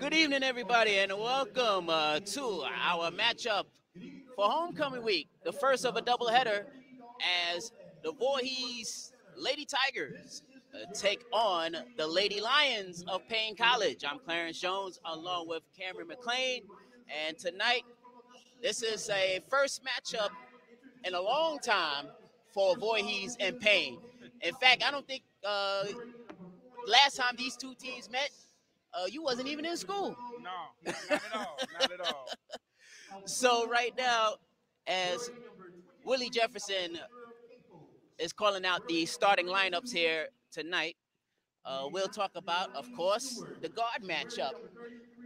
Good evening, everybody, and welcome to our matchup for homecoming week, the first of a doubleheader, as the Voorhees Lady Tigers take on the Lady Lions of Paine College. I'm Clarence Jones, along with Cameron McLean, and tonight this is a first matchup in a long time for Voorhees and Paine. In fact, I don't think last time these two teams met, you wasn't even in school. No, not at all. Not at all. So right now, as Willie Jefferson is calling out the starting lineups here tonight, we'll talk about, of course, the guard matchup.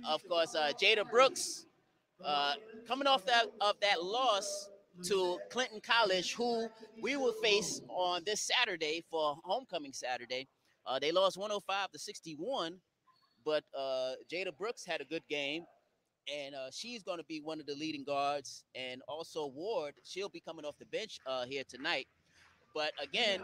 Of course, Jada Brooks uh, coming off that loss to Clinton College, who we will face on this Saturday for homecoming Saturday. They lost 105-61, but Jada Brooks had a good game, and she's going to be one of the leading guards. And also Ward, she'll be coming off the bench here tonight. But again,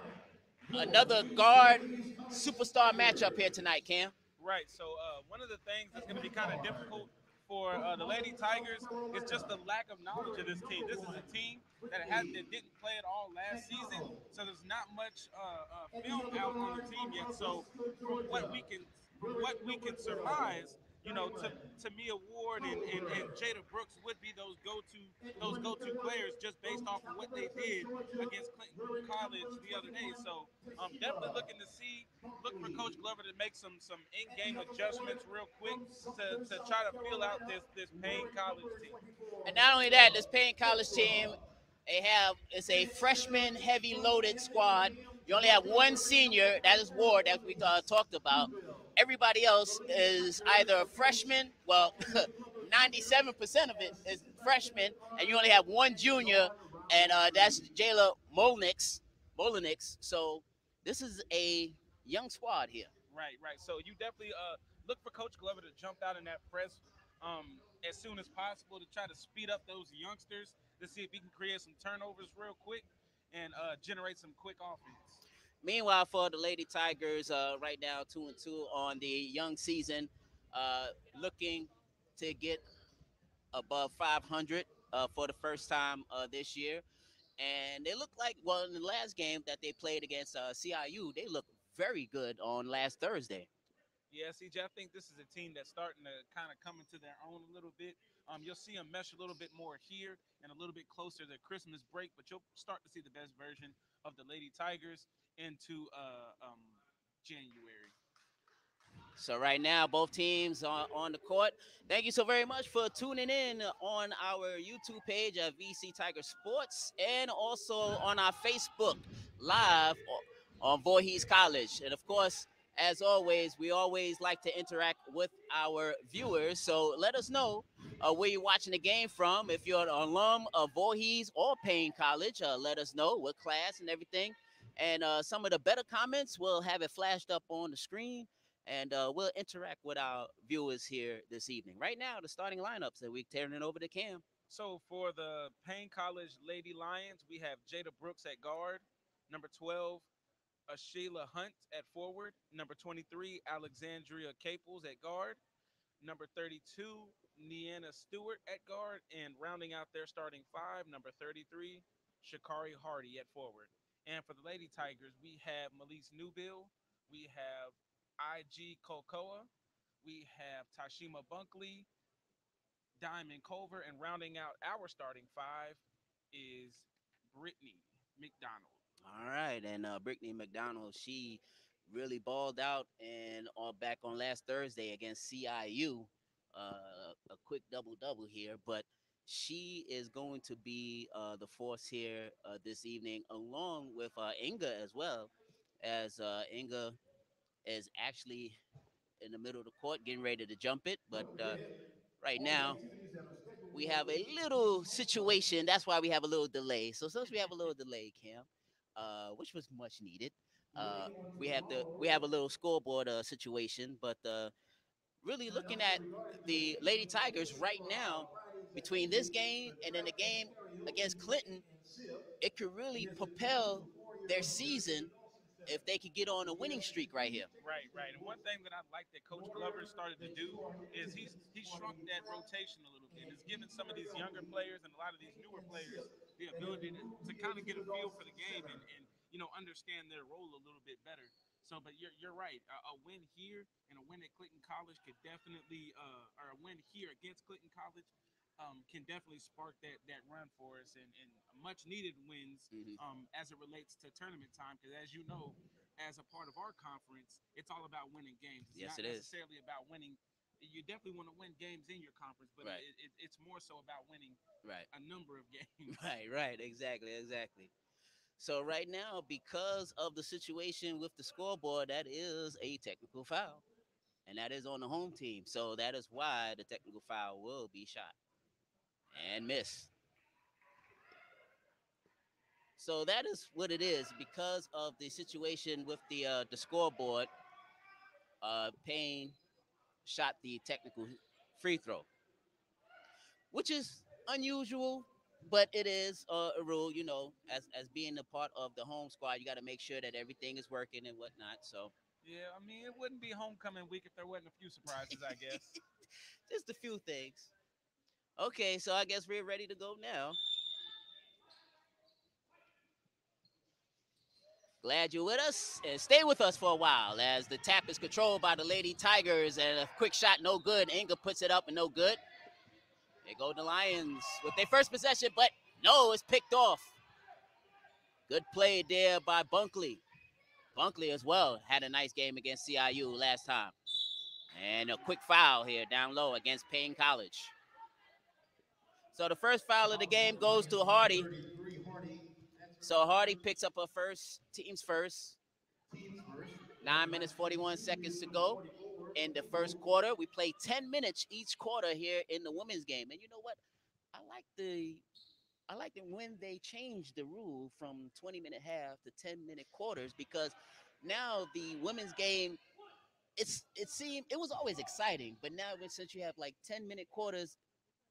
another guard superstar matchup here tonight, Cam. Right. So one of the things that's going to be kind of difficult for the Lady Tigers is just the lack of knowledge of this team. This is a team that didn't play at all last season, so there's not much film out on the team yet. So from what we can surmise, Tamia Ward and Jada Brooks would be those go-to players just based off of what they did against Clinton College the other day. So definitely looking to look for Coach Glover to make some in-game adjustments real quick to try to feel out this Paine College team. And not only that, this Paine College team, it's a freshman heavy loaded squad. You only have one senior, that is Ward, that we talked about. Everybody else is either a freshman, well, 97% of it is freshmen, and you only have one junior, and that's Jayla Molinix. So this is a young squad here. Right, right. So you definitely look for Coach Glover to jump out in that press as soon as possible to try to speed up those youngsters to see if he can create some turnovers real quick and generate some quick offense. Meanwhile, for the Lady Tigers, right now 2-2 on the young season, looking to get above 500 for the first time this year. And they look like, well, in the last game that they played against CIU, they looked very good on last Thursday. Yeah, CJ, I think this is a team that's starting to kind of come into their own a little bit. You'll see them mesh a little bit more here and a little bit closer to Christmas break, but you'll start to see the best version of the Lady Tigers into January. So right now, both teams are on the court. Thank you so very much for tuning in on our YouTube page at VC Tiger Sports, and also on our Facebook Live on Voorhees College. And of course, as always, we always like to interact with our viewers. So let us know where you're watching the game from. If you're an alum of Voorhees or Paine College, let us know what class and everything. And some of the better comments, we'll have it flashed up on the screen, and we'll interact with our viewers here this evening. Right now, the starting lineups that we're turning it over to Cam. So for the Paine College Lady Lions, we have Jada Brooks at guard, number 12, Sheila Hunt at forward, number 23, Alexandria Caples at guard, number 32, Neanna Stewart at guard, and rounding out their starting five, number 33, Shakari Hardy at forward. And for the Lady Tigers, we have Melise Newbill, we have IG Kokoa, we have Tashima Bunkley, Diamond Culver, and rounding out our starting five is Brittany McDonald. All right, and Brittany McDonald, she really balled out and back on last Thursday against CIU, a quick double double here, but she is going to be the force here this evening, along with Inga as well, as Inga is actually in the middle of the court getting ready to jump it, but right now we have a little situation. That's why we have a little delay. So since we have a little delay, Cam, which was much needed, uh, we have a little scoreboard situation. But really looking at the Lady Tigers right now, between this game and then the game against Clinton, it could really propel their season if they could get on a winning streak right here. Right, right. And one thing that I like that Coach Glover started to do is he's shrunk that rotation a little bit. It's given some of these younger players and a lot of these newer players the ability to kind of get a feel for the game and understand their role a little bit better. So, but you're right. A win here and a win at Clinton College could definitely, or a win here against Clinton College, can definitely spark that run for us and much needed wins Hmm. as it relates to tournament time. Because as you know, as a part of our conference, it's all about winning games. It's Yes, not it is. necessarily about winning. You definitely want to win games in your conference, but Right. it's more so about winning Right. a number of games. Right. Right. Exactly. Exactly. So right now, because of the situation with the scoreboard, that is a technical foul, and that is on the home team. So that is why the technical foul will be shot and miss. So that is what it is because of the situation with the scoreboard. Paine shot the technical free throw, which is unusual, but it is a rule. As being a part of the home squad, you got to make sure that everything is working and whatnot. So Yeah, I mean, it wouldn't be homecoming week if there wasn't a few surprises, I guess. just a few things. Okay, so I guess we're ready to go now. Glad you're with us and stay with us for a while as the tap is controlled by the Lady Tigers and a quick shot, no good. Inga puts it up and no good. They go the Lions with their first possession, but no, it's picked off. Good play there by Bunkley. Bunkley as well had a nice game against CIU last time. And a quick foul here down low against Paine College. So the first foul of the game goes to Hardy. So Hardy picks up her first, team's first. 9 minutes, 41 seconds to go in the first quarter. We play 10 minutes each quarter here in the women's game. And you know what? I like the I like it when they changed the rule from 20-minute half to 10-minute quarters because now the women's game it was always exciting, but now since you have like 10-minute quarters,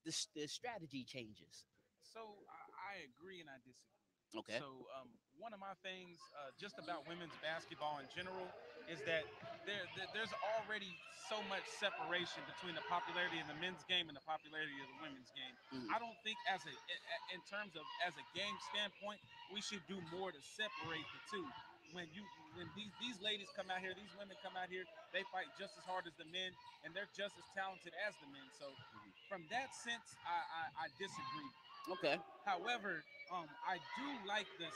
the strategy changes. So I agree and I disagree. Okay. So one of my things just about women's basketball in general is that there's already so much separation between the popularity of the men's game and the popularity of the women's game. Mhm. I don't think in terms of as a game standpoint, we should do more to separate the two. When you when these ladies come out here, these women come out here, they fight just as hard as the men, and they're just as talented as the men. So from that sense, I disagree. Okay. However, I do like the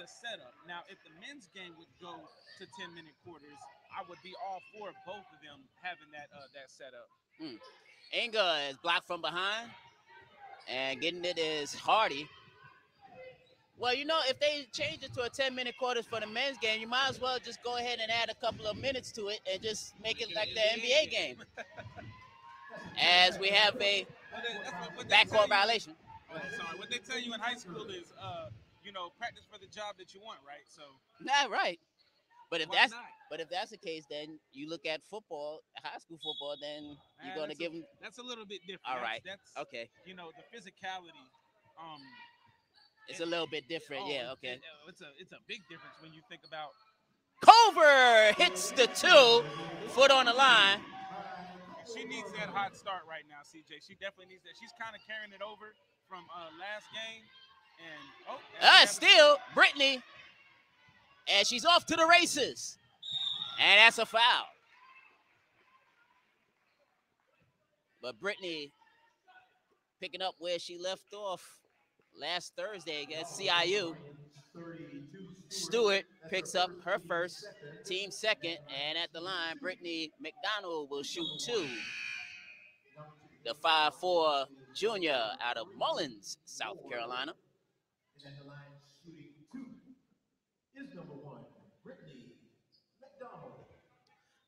setup. Now, if the men's game would go to 10-minute quarters, I would be all for both of them having that setup. Mm. Inga is blocked from behind, and getting it is Hardy. Well, if they change it to a 10-minute quarters for the men's game, you might as well just go ahead and add a couple of minutes to it and just make it Make it like an the NBA NBA game. game. As we have a Well, that's what they tell backcourt you. violation. Oh, sorry. What they tell you in high school is, practice for the job that you want, right? So Nah, right. But if why that's not? but if that's the case, then you look at football, high school football. Then you're gonna That's a give them. that's a little bit different. All right. That's Okay. the physicality. Um, It's it, a little bit different. oh, Yeah. Okay. it's a big difference when you think about. Culver hits the two, foot on the line. She needs that hot start right now, CJ. She definitely needs that. She's kind of carrying it over from last game, and as we have a steal. Still Brittany, and she's off to the races, and that's a foul. But Brittany picking up where she left off last Thursday against CIU. Stewart picks up her first, team second, and at the line, Brittany McDonald will shoot two. The 5'4" junior out of Mullins, South Carolina.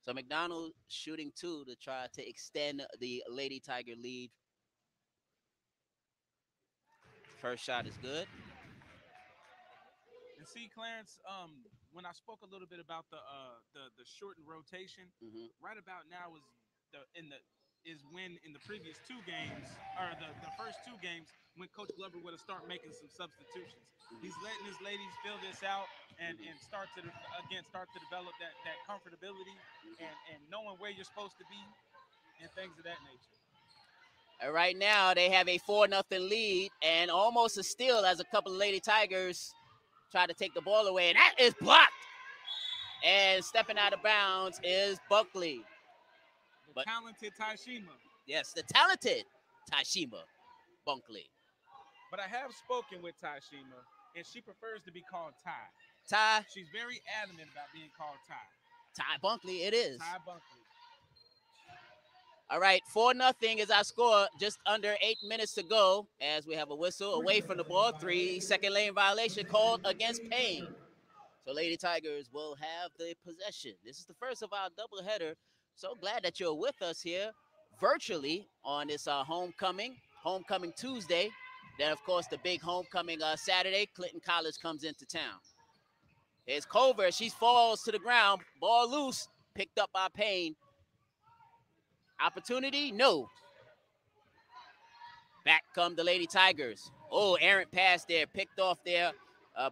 So McDonald shooting two to try to extend the Lady Tiger lead. First shot is good. And see, Clarence, when I spoke a little bit about the shortened rotation, Hmm. right about now is when in the previous two games or the first two games when Coach Glover would have start making some substitutions. He's letting his ladies fill this out, and start to develop that comfortability and knowing where you're supposed to be and things of that nature. And right now, they have a 4-0 lead and almost a steal as a couple of Lady Tigers try to take the ball away. And that is blocked. And stepping out of bounds is Buckley. The talented Tashima. Yes, the talented Tashima Bunkley. But I have spoken with Tashima, and she prefers to be called Ty. Ty. She's very adamant about being called Ty. Ty Bunkley, it is. Ty Bunkley. All right, 4-0 is our score. Just under 8 minutes to go as we have a whistle away from the ball. 3-second lane violation called against Paine. So Lady Tigers will have the possession. This is the first of our doubleheader. So glad that you're with us here virtually on this homecoming Tuesday. Then, of course, the big homecoming Saturday. Clinton College comes into town. Here's Culver. She falls to the ground. Ball loose. Picked up by Paine. Opportunity? No. Back come the Lady Tigers. Oh, errant pass there. Picked off there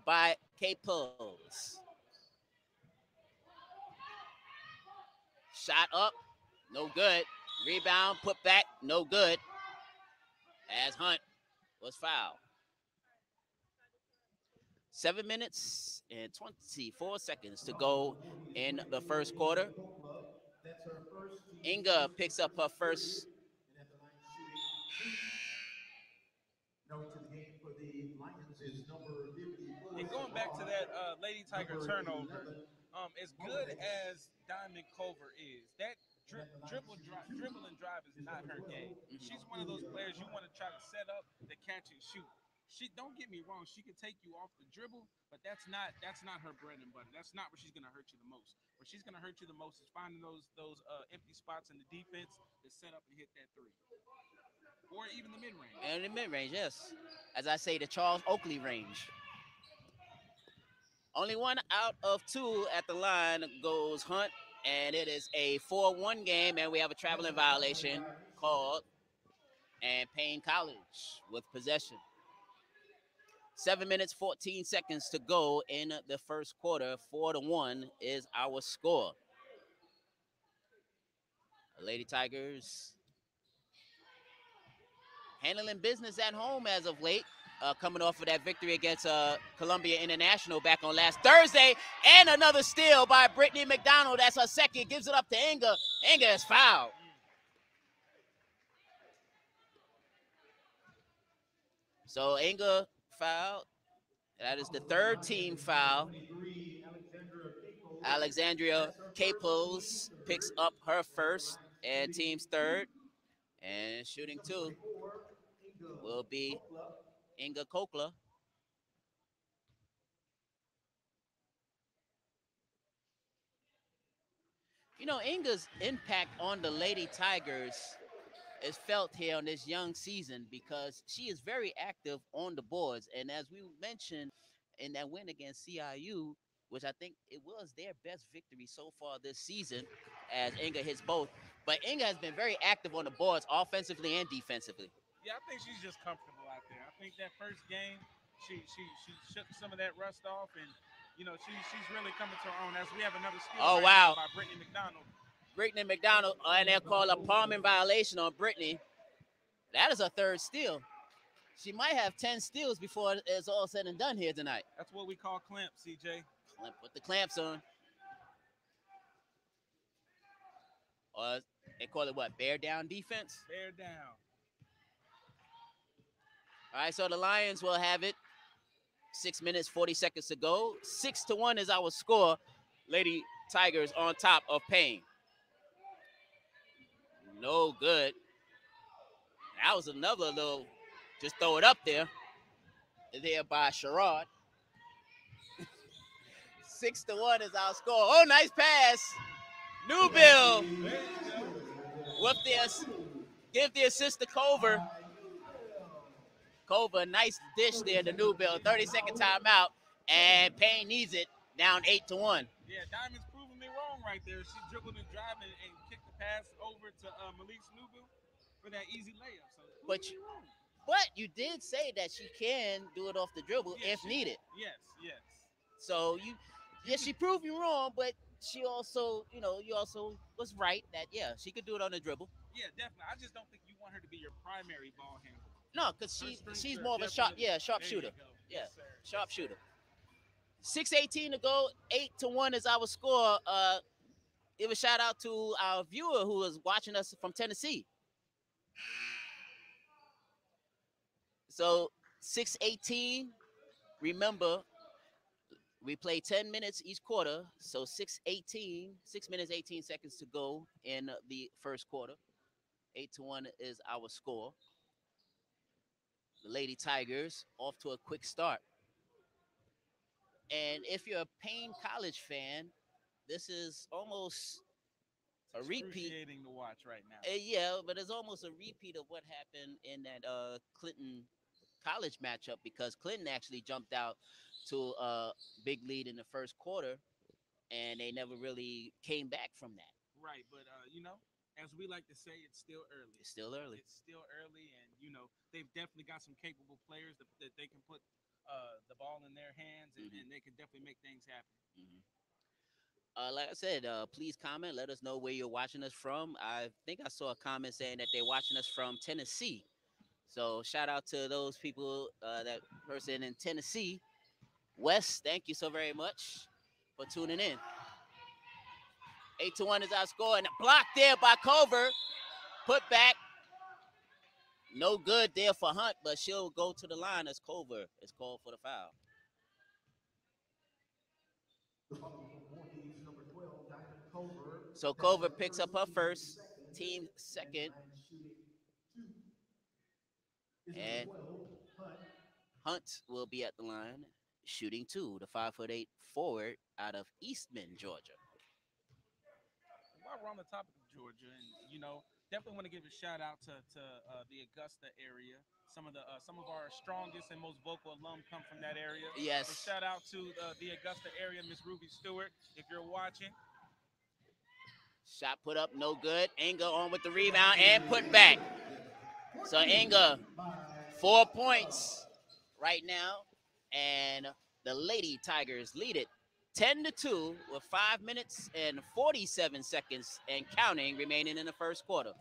by K-Pulse. Shot up. No good. Rebound. Put back. No good. As Hunt was fouled. 7 minutes and 24 seconds to go in the first quarter. Inga picks up her first. And going back to that Lady Tiger turnover, as good as Diamond Culver is, that dribble and drive is not her game. She's one of those players you want to try to set up the catch and shoot. She, don't get me wrong, she can take you off the dribble, but that's not her bread and butter. That's not where she's gonna hurt you the most. Where she's gonna hurt you the most is finding those empty spots in the defense to set up and hit that three, or even the mid range. And the mid range, yes. As I say, the Charles Oakley range. Only one out of two at the line goes Hunt, and it is a 4-1 game, and we have a traveling violation called, and Paine College with possession. 7 minutes, 14 seconds to go in the first quarter. 4-1 is our score. Lady Tigers handling business at home as of late. Coming off of that victory against Columbia International back on last Thursday. And another steal by Brittany McDonald. That's her second. Gives it up to Inga. Inga is fouled. So Inga fouled. That is the third team foul. Alexandria Caples picks up her first and team's third. And shooting two will be Inga Kokla. You know, Inga's impact on the Lady Tigers is felt here on this young season because she is very active on the boards. And as we mentioned in that win against CIU, which I think it was their best victory so far this season, as Inga hits both. But Inga has been very active on the boards, offensively and defensively. Yeah, I think she's just comfortable out there. I think that first game, she shook some of that rust off, and you know she's really coming to her own. As we have another steal by Brittany McDonald. Brittany McDonald, and they'll call a palming violation on Brittany. That is a third steal. She might have 10 steals before it's all said and done here tonight. That's what we call clamps, CJ. Put the clamps on. Or they call it what? Bear down defense? Bear down. All right, so the Lions will have it. 6 minutes, 40 seconds to go. 6-1 is our score. Lady Tigers on top of Paine. No good. That was another little, just throw it up there by Sherrod. 6-1 is our score. Oh, nice pass. Newbill with this. Give the assist to Culver. Culver, nice dish there to Newbill. 30-second timeout, and Paine needs it. Down 8-1. Yeah, Diamond's proving me wrong right there. She dribbled and drive and kicked the pass over to Melise Newbill for that easy layup. So but you did say that she can do it off the dribble if needed. Yes, yes. So she proved you wrong, but she also, you also was right that yeah, she could do it on the dribble. Yeah, definitely. I just don't think you want her to be your primary ball handler. No, because Her strengths she's are more of a sharp, definitely. yeah, There you sharpshooter. go. Yeah, Yes, sir. Yes, sir. sharpshooter. 6:18 to go, 8-1 is our score. Give a shout out to our viewer who is watching us from Tennessee. So 6:18. Remember, we play 10 minutes each quarter. So 6:18, 6 minutes 18 seconds to go in the first quarter. 8-1 is our score. The Lady Tigers off to a quick start. And if you're a Paine College fan, this is almost a It's repeat. excruciating to watch right now. Yeah, but it's almost a repeat of what happened in that Clinton College matchup because Clinton actually jumped out to a big lead in the first quarter, and they never really came back from that. Right, but as we like to say, it's still early. It's still early. It's still early, and they've definitely got some capable players that they can put the ball in their hands, and they can definitely make things happen. Mm-hmm. Like I said, please comment. Let us know where you're watching us from. I think I saw a comment saying that they're watching us from Tennessee. So shout out to those people, that person in Tennessee. Wes, thank you so very much for tuning in. 8-1 is our score, and blocked there by Culver. Put back. No good there for Hunt, but she'll go to the line as Culver is called for the foul. So Culver picks up her first, team second, and Hunt will be at the line shooting two, the 5'8" forward out of Eastman, Georgia. While we're on the topic of Georgia, and definitely want to give a shout out to the Augusta area. Some of our strongest and most vocal alum come from that area. Yes. So shout out to the Augusta area, Miss Ruby Stewart, if you're watching. Shot put up, no good. Inga on with the rebound and put back. So Inga, 4 points right now, and the Lady Tigers lead it 10-2 with 5 minutes and 47 seconds and counting remaining in the first quarter.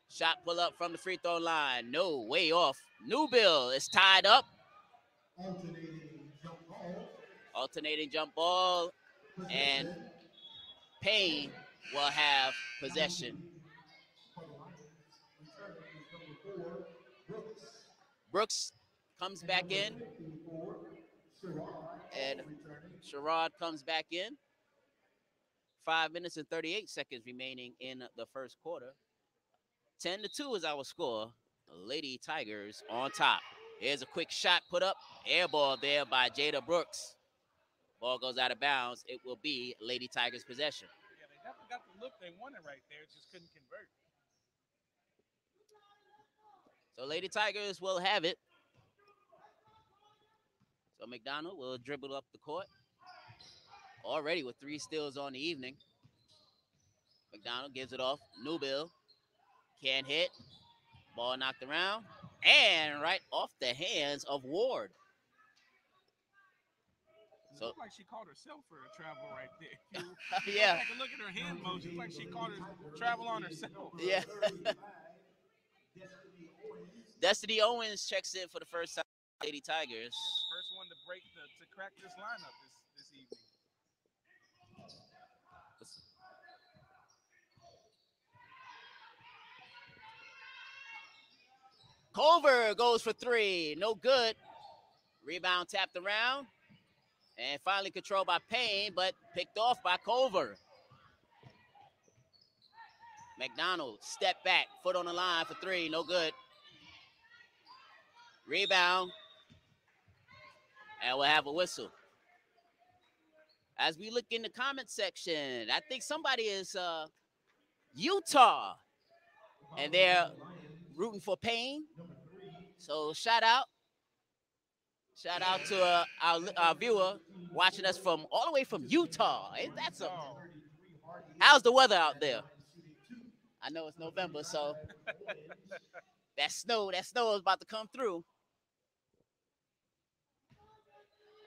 Shot pull up from the free throw line. No, way off. Newbill is tied up. Alternating jump ball. And Paine will have possession. Brooks comes back in. And Sherrod comes back in. 5 minutes and 38 seconds remaining in the first quarter. 10-2 is our score. Lady Tigers on top. Here's a quick shot put up. Air ball there by Jada Brooks. Ball goes out of bounds. It will be Lady Tigers possession. Yeah, they definitely got the look they wanted right there. Just couldn't convert. So Lady Tigers will have it. So McDonald will dribble up the court. Already with 3 steals on the evening. McDonald gives it off. Newbill can't hit. Ball knocked around. And right off the hands of Ward. It looked like she called herself for a travel right there. Yeah. Take a look at her hand motion. It's like she called her travel on herself. Yeah. Destiny Owens checks in for the first time. Lady Tigers. Yeah, the first one to crack this lineup this evening. Culver goes for 3. No good. Rebound tapped around. And finally controlled by Paine, but picked off by Culver. McDonald, step back, foot on the line for 3, no good. Rebound, and we'll have a whistle. As we look in the comment section, I think somebody is Utah, and they're rooting for Paine. So shout out to our viewer watching us from all the way from Utah. That's how's the weather out there? I know it's November, so that snow is about to come through.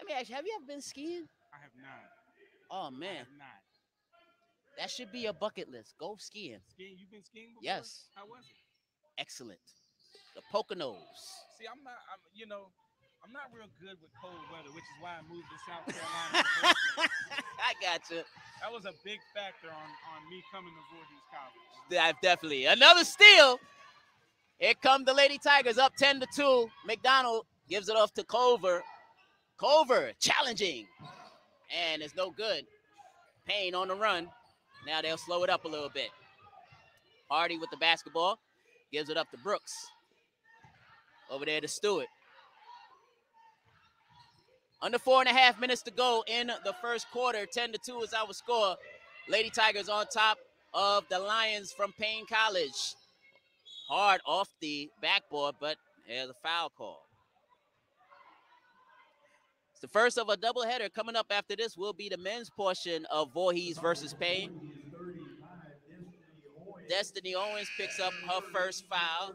me ask you, have you ever been skiing? I have not. Oh, I man. have not. That should be your bucket list. Go skiing. Skiing? You've been skiing before? Yes. How was it? Excellent. The Poconos. See, I'm not real good with cold weather, which is why I moved to South Carolina in the first place. I got you. That was a big factor on me coming to Voorhees College. Definitely. Another steal. Here come the Lady Tigers up 10-2. McDonald gives it off to Culver. Culver challenging. And it's no good. Paine on the run. Now they'll slow it up a little bit. Hardy with the basketball. Gives it up to Brooks. Over there to Stewart. Under 4.5 minutes to go in the first quarter. 10-2 is our score. Lady Tigers on top of the Lions from Paine College. Hard off the backboard, but there's a foul call. It's the first of a doubleheader. Coming up after this will be the men's portion of Voorhees versus Paine. Destiny Owens picks up her first foul.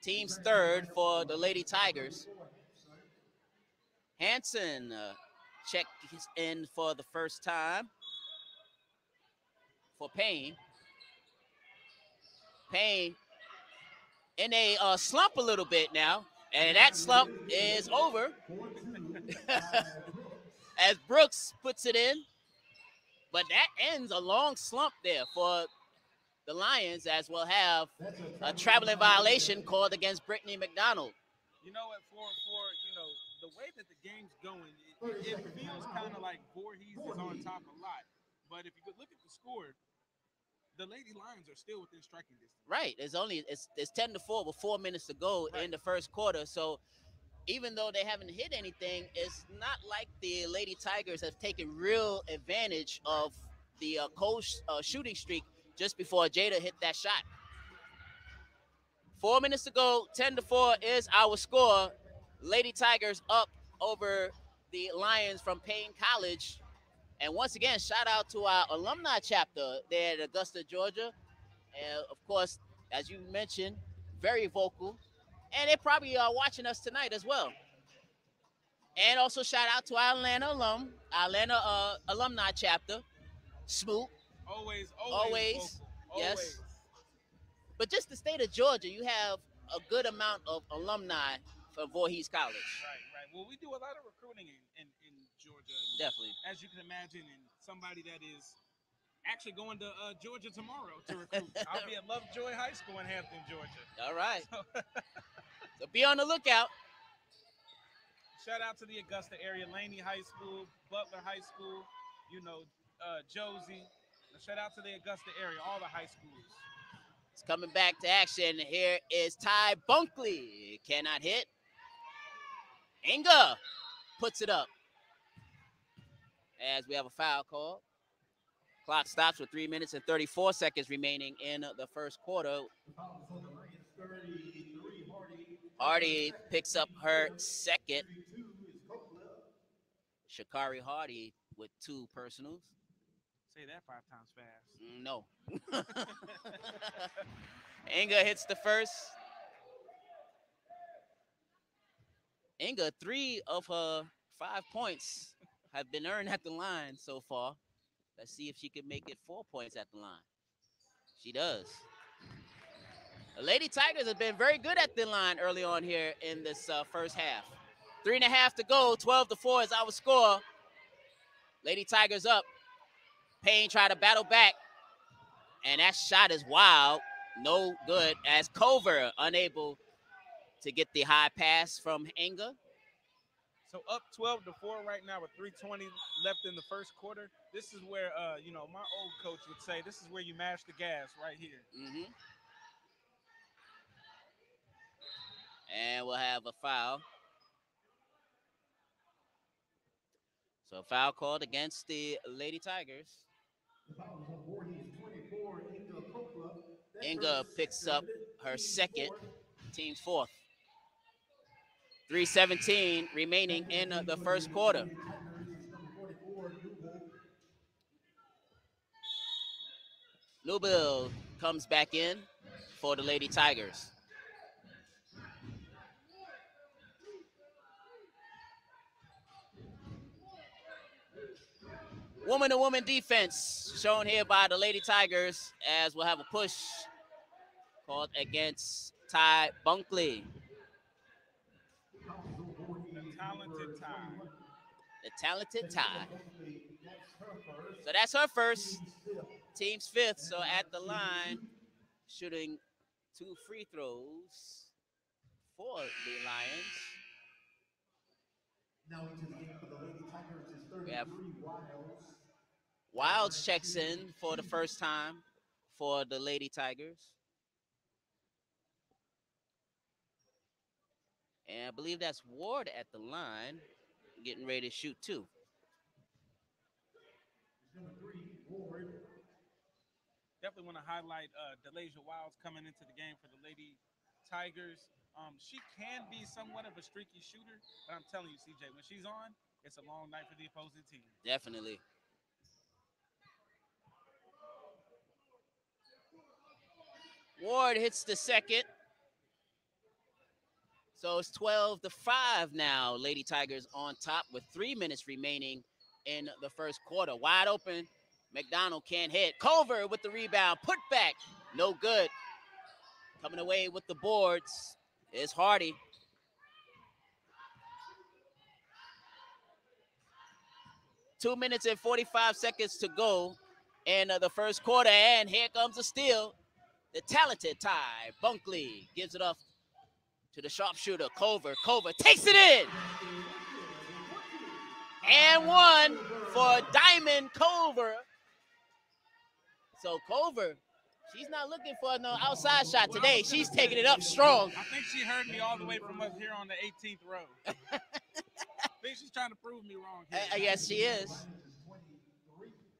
Team's third for the Lady Tigers. Hanson checks in for the first time for Paine. Paine in a slump a little bit now, and that slump is over as Brooks puts it in. But that ends a long slump there for the Lions, as we'll have a traveling violation called against Brittany McDonald. You know what? For the way that the game's going, it feels kind of like Voorhees is on top a lot. But if you could look at the score, the Lady Lions are still within striking distance. Right. It's 10-4 with 4 minutes to go in the first quarter. So even though they haven't hit anything, it's not like the Lady Tigers have taken real advantage of the cold shooting streak just before Jada hit that shot. 4 minutes to go. 10-4 is our score. Lady Tigers up over the Lions from Paine College. And once again, shout out to our alumni chapter there at Augusta, Georgia. And of course, as you mentioned, very vocal. And they probably are watching us tonight as well. And also shout out to our Atlanta alumni chapter, Smoot. Always. Vocal. Yes. But just the state of Georgia, you have a good amount of alumni from Voorhees College. Right. Well, we do a lot of recruiting in Georgia. Definitely. As you can imagine, and somebody that is actually going to Georgia tomorrow to recruit. I'll be at Lovejoy High School in Hampton, Georgia. All right. So be on the lookout. Shout out to the Augusta area, Laney High School, Butler High School, Josie. Shout out to the Augusta area, all the high schools. It's coming back to action. Here is Ty Bunkley. Cannot hit. Inga puts it up. As we have a foul call. Clock stops with 3 minutes and 34 seconds remaining in the first quarter. Hardy picks up her second. Shakari Hardy with 2 personals. Say that 5 times fast. No. Inga hits the first. Inga, 3 of her 5 points have been earned at the line so far. Let's see if she can make it 4 points at the line. She does. The Lady Tigers have been very good at the line early on here in this first half. 3.5 to go. 12-4 is our score. Lady Tigers up. Paine tried to battle back. And that shot is wild. No good as Culver unable to get the high pass from Inga. So up 12-4 right now with 3:20 left in the first quarter. This is where, my old coach would say, this is where you mash the gas right here. Mm-hmm. And we'll have a foul. So foul called against the Lady Tigers. Inga picks up her second, team's 4th. 3:17 remaining in the first quarter. Newbill comes back in for the Lady Tigers. woman-to-woman defense shown here by the Lady Tigers, as we'll have a push called against Ty Bunkley. The talented Ty. The talented Ty. So that's her first, team's fifth. So at the line, shooting 2 free throws for the Lions. Now into the game for the Lady Tigers is 33 We have Wilds. Wilds checks in for the first time for the Lady Tigers. And I believe that's Ward at the line, getting ready to shoot 2. Number 3, Ward. Definitely want to highlight Delasia Wilds coming into the game for the Lady Tigers. She can be somewhat of a streaky shooter, but I'm telling you, CJ, when she's on, it's a long night for the opposing team. Definitely. Ward hits the second. So it's 12-5 now. Lady Tigers on top with 3 minutes remaining in the first quarter. Wide open. McDonald can't hit. Culver with the rebound. Put back. No good. Coming away with the boards is Hardy. Two minutes and 45 seconds to go in the first quarter. And here comes a steal. The talented Ty Bunkley gives it up to the sharpshooter, Culver. Culver takes it in. And 1 for Diamond Culver. So Culver, she's not looking for no outside shot today. She's taking it up strong. I think she heard me all the way from up here on the 18th row. I think she's trying to prove me wrong here. Yes, she is.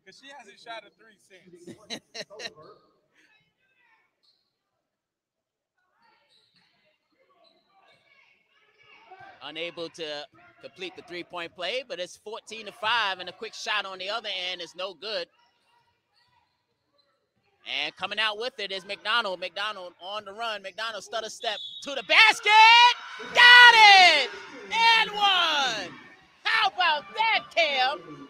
Because she hasn't shot a 3 since. Unable to complete the three-point play, but it's 14-5, and a quick shot on the other end is no good. And coming out with it is McDonald. McDonald on the run. McDonald stutter step to the basket. Got it! And 1. How about that, Cam?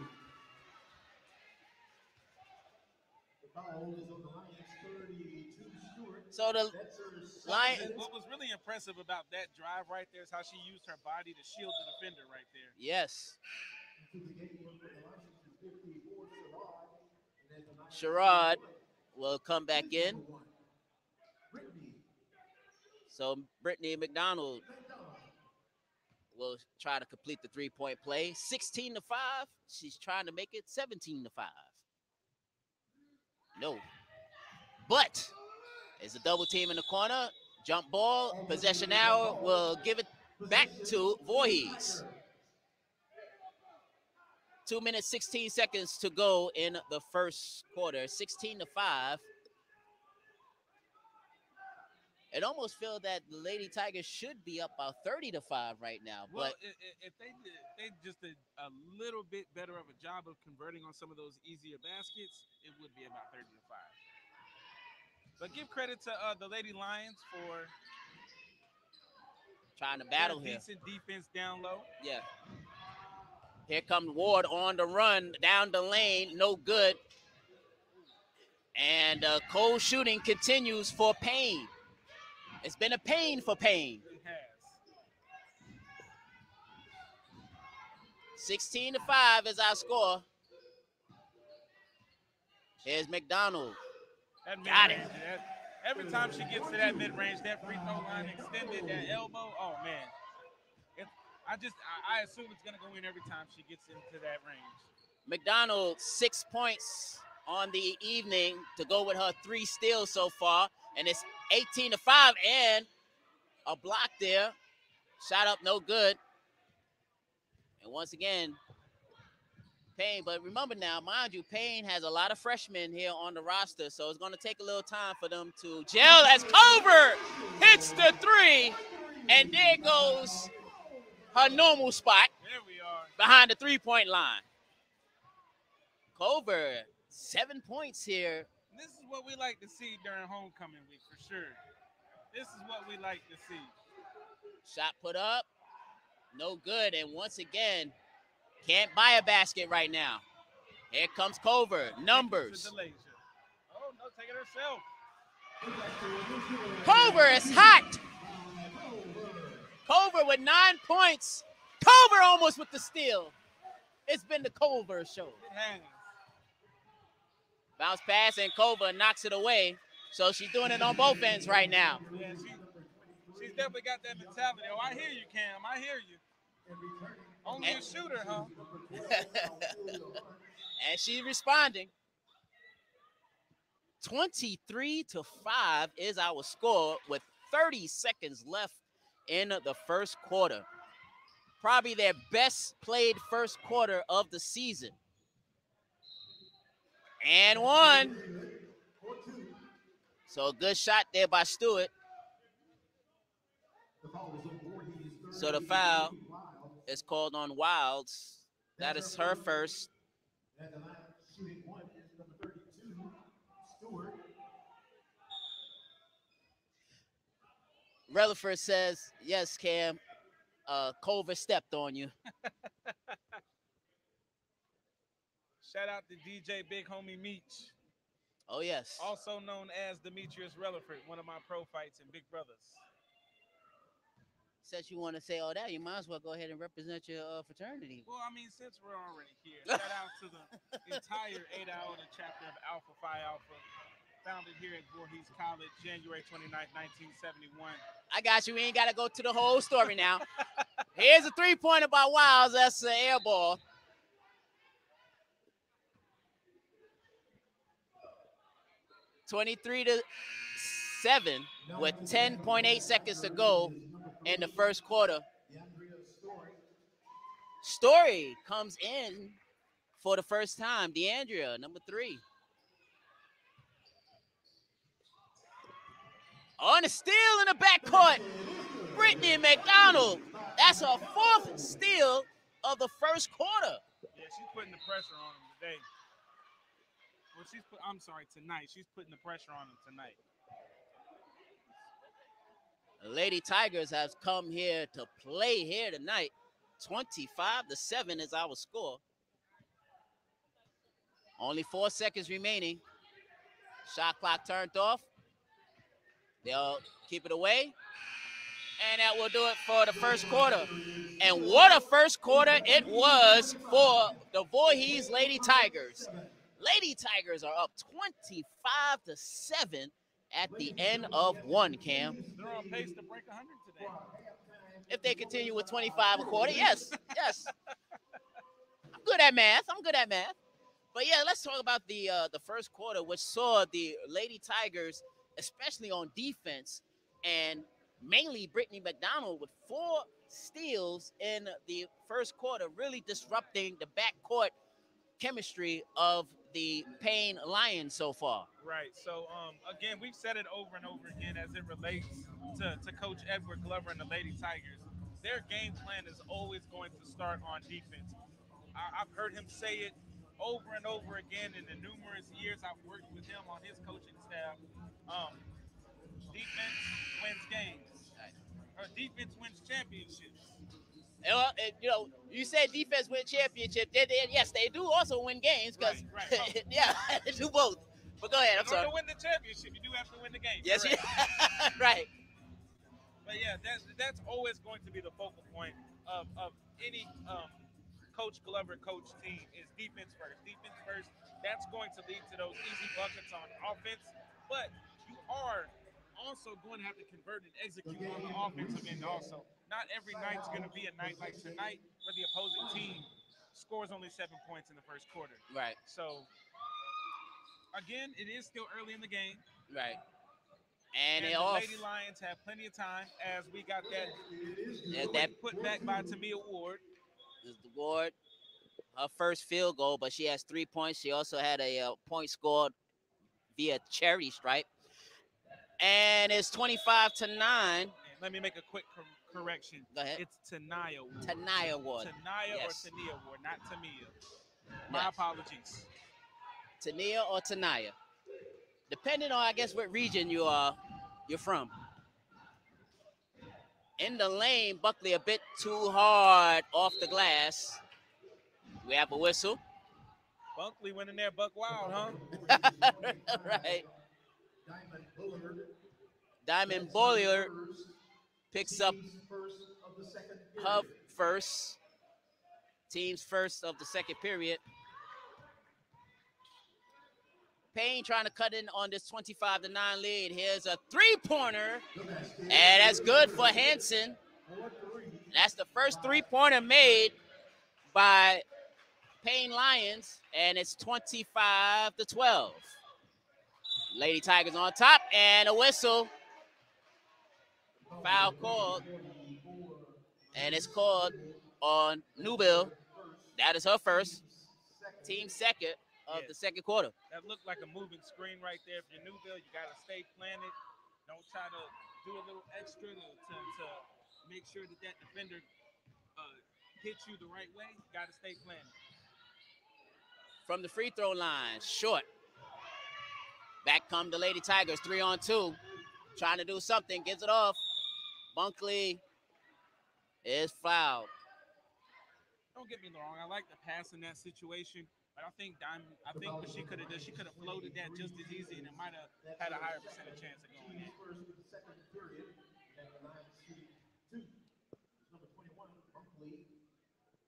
So the Lions. What was really impressive about that drive right there is how she used her body to shield the defender right there. Yes. Sherrod will come back in. So Brittany McDonald will try to complete the three-point play. 16-5. She's trying to make it 17-5. No. But there's a double team in the corner. Jump ball. Possession now will give it back to Voorhees. 2 minutes, 16 seconds to go in the first quarter. 16-5. It almost feels that the Lady Tigers should be up about 30-5 right now. Well, but if they just did a little bit better of a job of converting on some of those easier baskets, it would be about 30-5. But give credit to the Lady Lions for trying to battle here. Decent defense down low. Yeah. Here comes Ward on the run down the lane. No good. And cold shooting continues for Paine. It's been a pain for Paine. It has. 16-5 is our score. Here's McDonald. Got it. Every time she gets to that mid-range, that free throw line extended, that elbow, oh, man. I assume it's going to go in every time she gets into that range. McDonald, 6 points on the evening to go with her 3 steals so far. And it's 18-5 and a block there. Shot up, no good. And once again, Paine. But remember now, mind you, Paine has a lot of freshmen here on the roster, so it's going to take a little time for them to gel as Culver hits the 3. And there goes her normal spot. There we are. Behind the three-point line. Culver, 7 points here. This is what we like to see during homecoming week, for sure. This is what we like to see. Shot put up, no good. And once again, can't buy a basket right now. Here comes Culver. Numbers. Oh, no, take it herself. Culver is hot. Culver with 9 points. Culver almost with the steal. It's been the Culver show. It has. Bounce pass, and Culver knocks it away. So she's doing it on both ends right now. Yeah, she's definitely got that mentality. Oh, I hear you, Cam. I hear you. Only a shooter, huh? And she's responding. 23-5 is our score with 30 seconds left in the first quarter. Probably their best played first quarter of the season. And one. So a good shot there by Stewart. So the foul is called on Wilds. That is her first. Relaford says, yes, Cam, Culver stepped on you. Shout out to DJ Big Homie Meech. Oh, yes. Also known as Demetrius Relaford, one of my pro fights and Big Brothers. Since you want to say all that, you might as well go ahead and represent your fraternity. Well, I mean, since we're already here, shout out to the entire 8-hour chapter of Alpha Phi Alpha, founded here at Voorhees College, January 29, 1971. I got you. We ain't got to go to the whole story now. Here's a three-pointer by Wilds. That's an air ball. (23-7) with 10.8 seconds to go in the first quarter. Story comes in for the first time. DeAndrea, number 3. On a steal in the backcourt, Brittany McDonald. That's her 4th steal of the first quarter. Yeah, she's putting the pressure on him today. Well, I'm sorry, tonight. She's putting the pressure on him tonight. The Lady Tigers have come here to play here tonight. 25-7 is our score. Only 4 seconds remaining. Shot clock turned off. They'll keep it away. And that will do it for the first quarter. And what a first quarter it was for the Voorhees Lady Tigers. Lady Tigers are up 25-7 at the end of one, Cam. They're on pace to break 100 today. If they continue with 25 a quarter, yes, yes. I'm good at math. But yeah, let's talk about the first quarter, which saw the Lady Tigers, especially on defense, and mainly Brittany McDonald with 4 steals in the first quarter, really disrupting the backcourt chemistry of the Paine Lions so far. Right. So, again, we've said it over and over again as it relates to Coach Edward Glover and the Lady Tigers. Their game plan is always going to start on defense. I've heard him say it over and over again in the numerous years I've worked with him on his coaching staff. Defense wins games. Or defense wins championships. Well, you say defense win championship. Yes, they do also win games because, right. Yeah, they do both. But go ahead. I'm sorry. In order to win the championship, you do have to win the game. Yes, right. But yeah, that's always going to be the focal point of any Coach Glover coach team is defense first. Defense first. That's going to lead to those easy buckets on offense. But you are also going to have to convert and execute on the offensive end also. Not every night's going to be a night like tonight where the opposing team scores only 7 points in the first quarter. Right. So, again, it is still early in the game. Right. And the Lady Lions have plenty of time as we got that put back by Tamia Ward. Ward, her first field goal, but she has 3 points. She also had a point scored via charity stripe. And it's 25-9. Let me make a quick correction. Go ahead. It's Tanaya Ward. Tanaya Ward. Tanaya or Tania Ward, not Tamia. My apologies. Tania or Tanaya. Depending on, I guess, what region you're from. In the lane, Buckley a bit too hard off the glass. We have a whistle. Bunkley went in there buck wild, huh? Right. Diamond Bullard. Diamond Boyer picks up Team's first of the second her period. first. Team's first of the second period. Paine trying to cut in on this 25-9 lead. Here's a three-pointer, and that's good for Hanson. That's the first three-pointer made by Paine Lions, and it's 25-12. Lady Tigers on top, and a whistle. Foul called, and it's called on Newbill. That is her first, team second of the second quarter. That looked like a moving screen right there. If you're Newbill, you got to stay planted. Don't try to do a little extra to make sure that defender hits you the right way. You got to stay planted. From the free throw line, short. Back come the Lady Tigers, 3-on-2. Trying to do something, gives it off. Bunkley is fouled. Don't get me wrong, I like the pass in that situation, but I think what she could have done, she could have floated that just as easy, and it might have had a higher percentage chance of going in.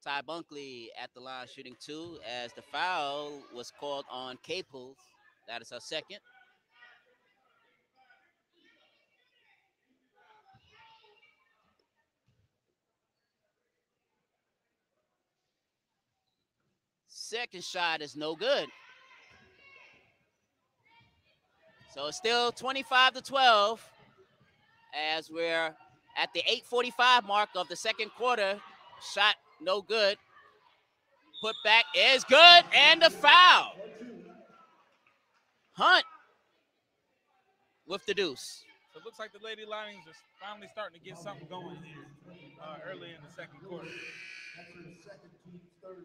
Ty Bunkley at the line shooting two, as the foul was called on Caples. That is her second. Second shot is no good. So it's still 25-12 as we're at the 8:45 mark of the second quarter. Shot no good. Put back is good, and the foul. Hunt with the deuce. So it looks like the Lady Lions are finally starting to get something going here early in the second quarter. That's her second, team's third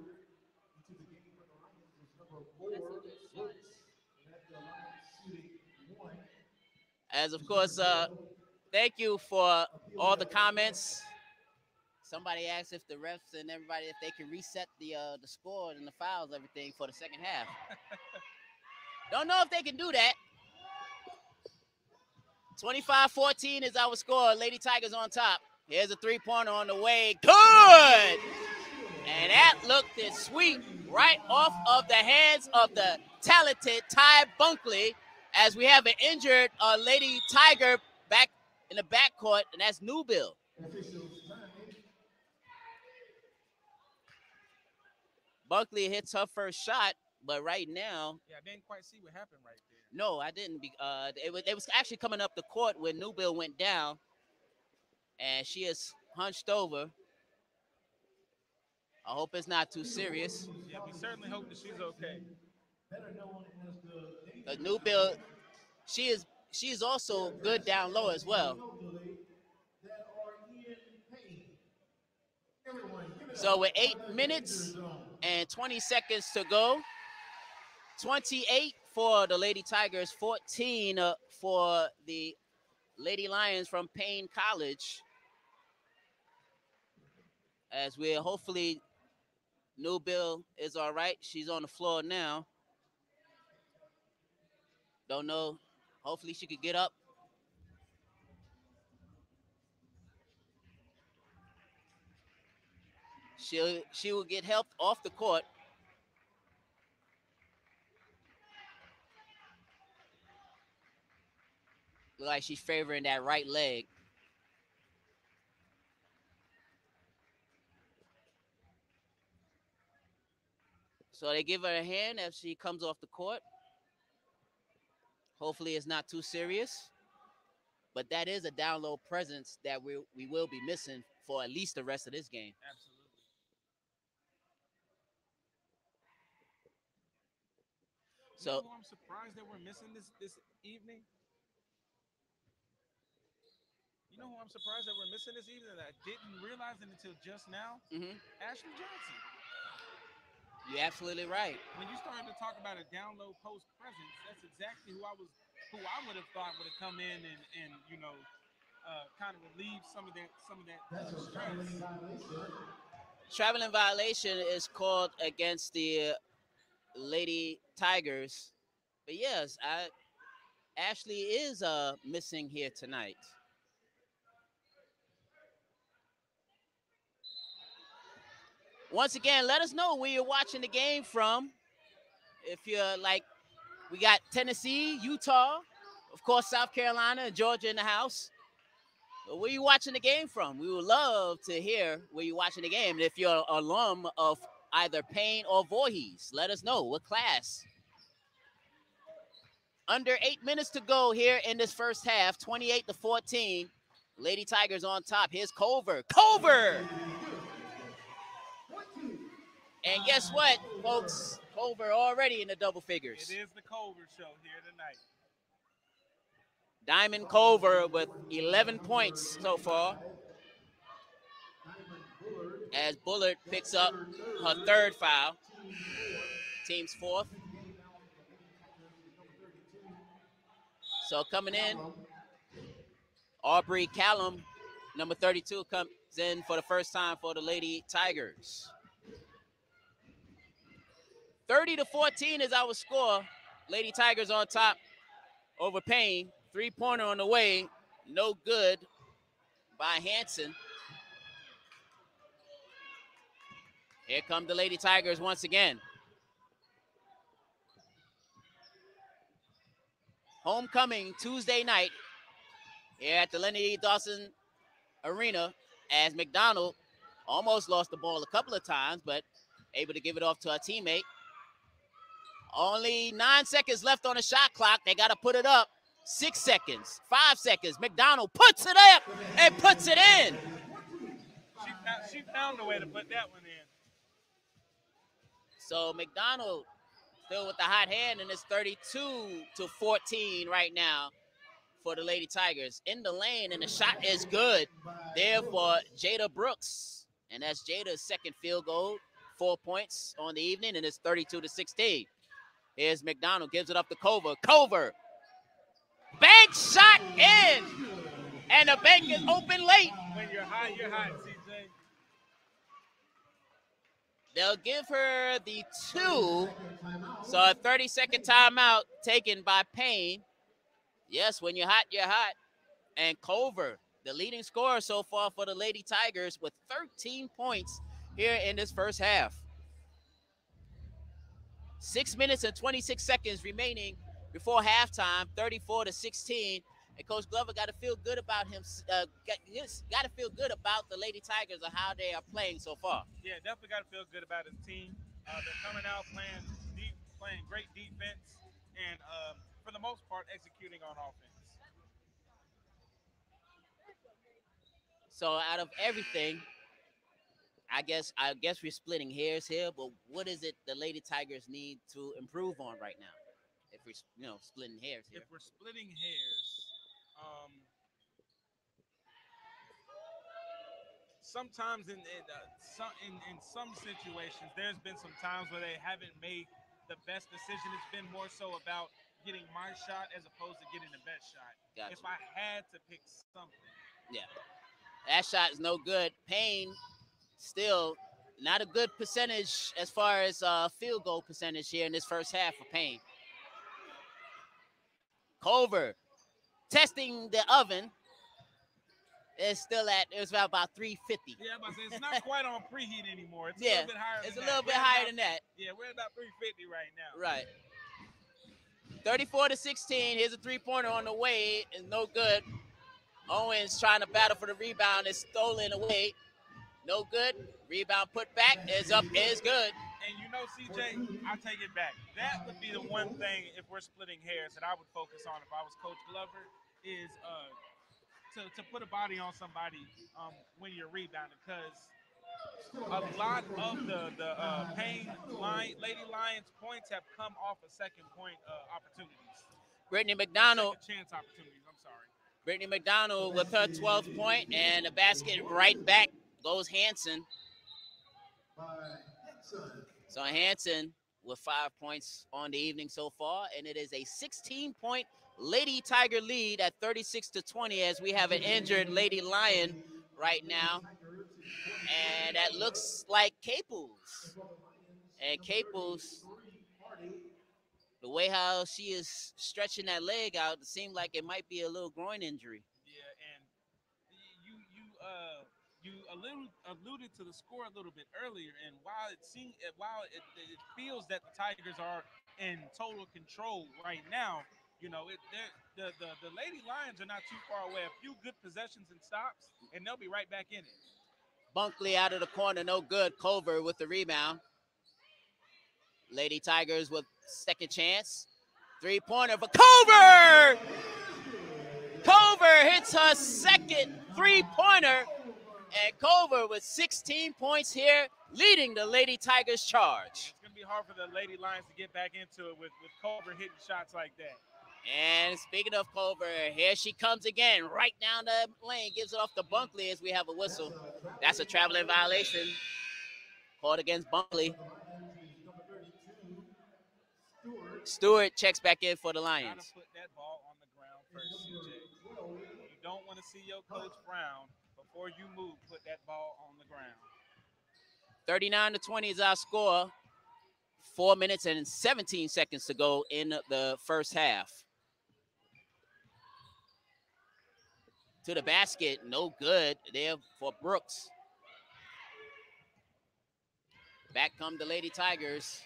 into the game for the Lions is number 4, Brooks. And at the line shooting 1. As of course, thank you for all the comments. Somebody asked if the refs and everybody, if they can reset the score and the fouls, everything for the second half. Don't know if they can do that. 25-14 is our score. Lady Tigers on top. Here's a three-pointer on the way. Good! And that looked as sweet right off of the hands of the talented Ty Bunkley, as we have an injured Lady Tiger back in the backcourt, and that's Newbill. Bunkley hits her first shot, but right now, yeah, I didn't quite see what happened right there. No, I didn't. It was actually coming up the court when Newbill went down, and she is hunched over. I hope it's not too serious. Yeah, we certainly hope that she's okay. Newbill, she is also good down low as well. So with 8 minutes and 20 seconds to go, 28 for the Lady Tigers, 14 for the Lady Lions from Paine College. As we're hopefully, Newbill is all right. She's on the floor now. Don't know. Hopefully she could get up. She will get helped off the court. Look like she's favoring that right leg. So they give her a hand as she comes off the court. Hopefully it's not too serious. But that is a down low presence that we will be missing for at least the rest of this game. Absolutely. So you know who I'm surprised that we're missing this evening? You know who I'm surprised that we're missing this evening that I didn't realize it until just now? Ashley Johnson. You're absolutely right. When you started to talk about a down low post presence, that's exactly who I would have thought would have come in and kind of relieve some of that stress. Traveling violation is called against the Lady Tigers. But yes, Ashley is missing here tonight. Once again, let us know where you're watching the game from. If you're like, we got Tennessee, Utah, of course, South Carolina, and Georgia in the house. But where you watching the game from? We would love to hear where you're watching the game. And if you're an alum of either Paine or Voorhees, let us know what class. Under 8 minutes to go here in this first half, 28-14. Lady Tigers on top. Here's Culver. Culver! And guess what, folks? Culver already in the double figures. It is the Culver show here tonight. Diamond Culver with 11 points so far. As Bullard picks up her third foul. Team's fourth. So coming in, Aubrey Callum, number 32, comes in for the first time for the Lady Tigers. 30-14 is our score. Lady Tigers on top over Paine. Three-pointer on the way. No good by Hanson. Here come the Lady Tigers once again. Homecoming Tuesday night here at the Leonard E. Dawson Arena, as McDonald almost lost the ball a couple of times, but able to give it off to a teammate. Only 9 seconds left on the shot clock. They got to put it up. 6 seconds, 5 seconds. McDonald puts it up and puts it in. She found a way to put that one in. So McDonald still with the hot hand, and it's 32-14 right now for the Lady Tigers. In the lane, and the shot is good there for Jada Brooks. And that's Jada's second field goal, 4 points on the evening, and it's 32-16. Here's McDonald, gives it up to Culver. Culver, bank shot in, and the bank is open late. When you're hot, CJ. They'll give her the 2, so a 30-second timeout taken by Paine. Yes, when you're hot, you're hot. And Culver, the leading scorer so far for the Lady Tigers, with 13 points here in this first half. 6 minutes and 26 seconds remaining before halftime, 34-16. And Coach Glover got to feel good about him. Got to feel good about the Lady Tigers and how they are playing so far. Yeah, definitely got to feel good about his team. They're coming out playing deep, playing great defense, and for the most part, executing on offense. So out of everything, I guess we're splitting hairs here, but what is it the Lady Tigers need to improve on right now? If we're splitting hairs here. If we're splitting hairs, sometimes in some situations, there's been some times where they haven't made the best decision. It's been more so about getting my shot as opposed to getting the best shot. Gotcha. If I had to pick something. Yeah. That shot is no good. Paine still not a good percentage as far as field goal percentage here in this first half for Paine. Culver testing the oven. It's about 350. Yeah, I'm about to say, it's not quite on preheat anymore. It's Yeah, a little bit higher it's than a that. little bit higher than that. Yeah, we're at about 350 right now. Right. 34-16. Here's a three-pointer on the way. It's no good. Owens trying to battle for the rebound. It's stolen away. No good. Rebound put back. Is up. Is good. And CJ, I take it back. That would be the one thing, if we're splitting hairs, that I would focus on if I was Coach Glover, is to put a body on somebody when you're rebounding, because a lot of the Paine Lady Lions points have come off of second point opportunities. Brittany McDonald. Second chance opportunities, I'm sorry. Brittany McDonald with her 12th point, and the basket right back goes Hanson. So Hanson with 5 points on the evening so far, and it is a 16-point Lady Tiger lead at 36-20 as we have an injured Lady Lion right now. And that looks like Caples. And Caples The way how she is stretching that leg out, it seemed like it might be a little groin injury. Yeah, and you alluded to the score a little bit earlier, and while it feels that the Tigers are in total control right now, the Lady Lions are not too far away. A few good possessions and stops, and they'll be right back in it. Bunkley out of the corner, no good. Culver with the rebound. Lady Tigers with second chance. Three-pointer for Culver! Culver hits her second three-pointer. And Culver with 16 points here, leading the Lady Tigers charge. It's going to be hard for the Lady Lions to get back into it with Culver hitting shots like that. And speaking of Culver, here she comes again, right down the lane, gives it off to Bunkley as we have a whistle. That's a traveling violation called against Bunkley. Stewart checks back in for the Lions. Got to put that ball on the ground first, CJ. You don't want to see your coach frown. Before you move, put that ball on the ground. 39-20 is our score. 4 minutes and 17 seconds to go in the first half. To the basket, no good there for Brooks. Back come the Lady Tigers.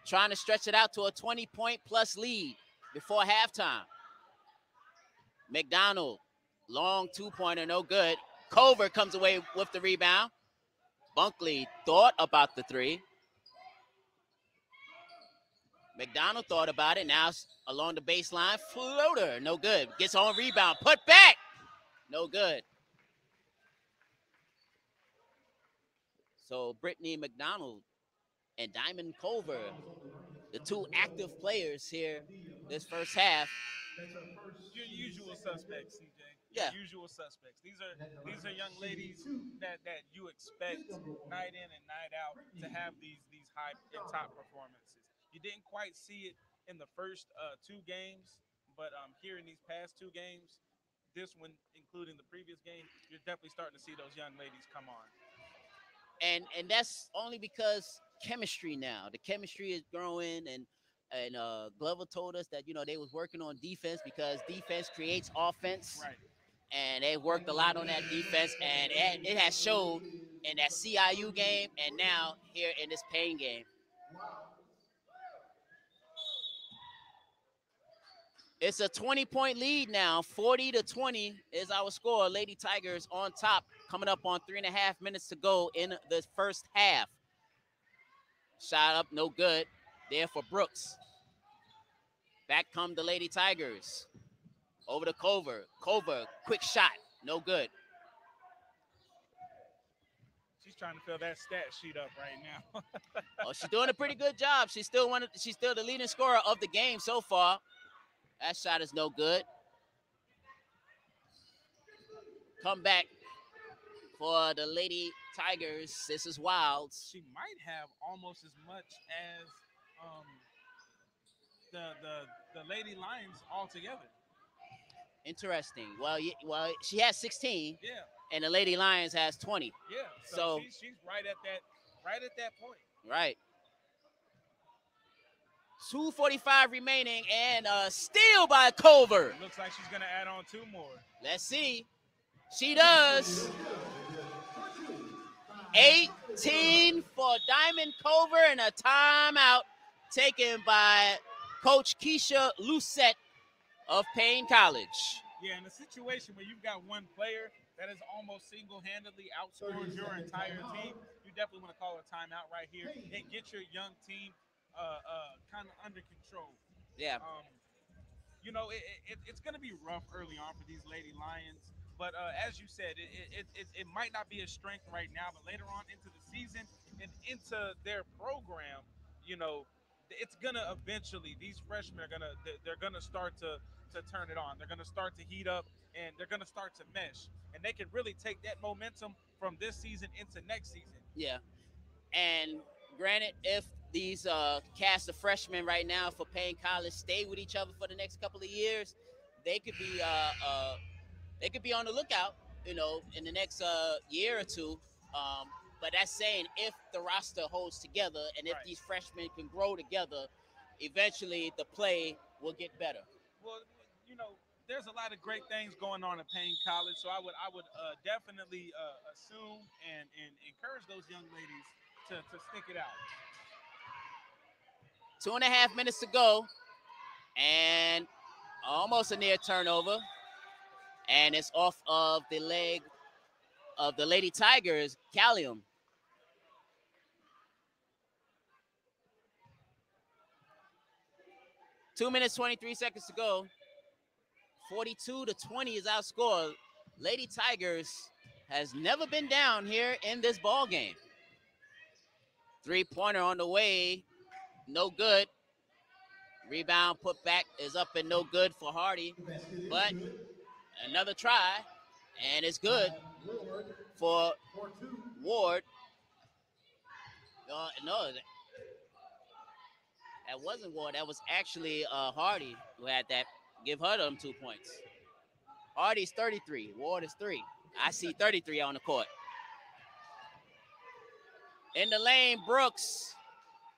Trying to stretch it out to a 20-point plus lead before halftime. McDonald, long two-pointer, no good. Culver comes away with the rebound. Bunkley thought about the three. McDonald thought about it. Now along the baseline, floater, no good. Gets on rebound, put back, no good. So Brittany McDonald and Diamond Culver, the two active players here this first half. Your usual suspects, CJ. Yeah. Usual suspects. These are young ladies that you expect night in and night out to have these high and top performances. You didn't quite see it in the first two games, but here in these past two games, this one including the previous game, you're definitely starting to see those young ladies come on. And that's only because chemistry now. The chemistry is growing, and Glover told us that they was working on defense because defense creates offense. Right. And they worked a lot on that defense, and it has showed in that CIU game and now here in this Paine game. It's a 20-point lead now. 40-20 is our score. Lady Tigers on top, coming up on 3.5 minutes to go in the first half. Shot up, no good. There for Brooks. Back come the Lady Tigers. Over to Culver. Culver, quick shot, no good. She's trying to fill that stat sheet up right now. Oh, she's doing a pretty good job. She's still the leading scorer of the game so far. That shot is no good. Come back for the Lady Tigers. This is Wilds. She might have almost as much as the Lady Lions altogether. Interesting. Well, she has 16. Yeah. And the Lady Lions has 20. Yeah. So she's right at that point. Right. 2:45 remaining, and steal by Culver. Looks like she's going to add on two more. Let's see. She does. 18 for Diamond Culver, and a timeout taken by Coach Keisha Lucette of Paine College. Yeah, in a situation where you've got one player that is almost single-handedly outscored your entire team, you definitely want to call a timeout right here and get your young team kind of under control. Yeah. It's going to be rough early on for these Lady Lions, but as you said, it might not be a strength right now, but later on into the season and into their program, it's gonna eventually, these freshmen they're gonna start to turn it on. They're gonna start to heat up, and they're gonna start to mesh, and they can really take that momentum from this season into next season. Yeah, and granted, if these cast of freshmen right now for Paine College stay with each other for the next couple of years, they could be on the lookout, in the next year or two. But that's saying if the roster holds together and if Right. these freshmen can grow together eventually the play will get better. Well, you know, there's a lot of great things going on at Paine College, so I would definitely assume and encourage those young ladies to stick it out. 2.5 minutes to go, and almost a near turnover, and it's off of the leg of the Lady Tigers, Callium. 2 minutes, 23 seconds to go. 42-20 is our score. Lady Tigers has never been down here in this ball game. Three-pointer on the way, no good. Rebound put back is up and no good for Hardy, but another try, and it's good for Ward. No, that wasn't Ward. That was actually Hardy who had that. Give her them 2 points. Hardy's 33. Ward is 3. I see 33 on the court. In the lane, Brooks.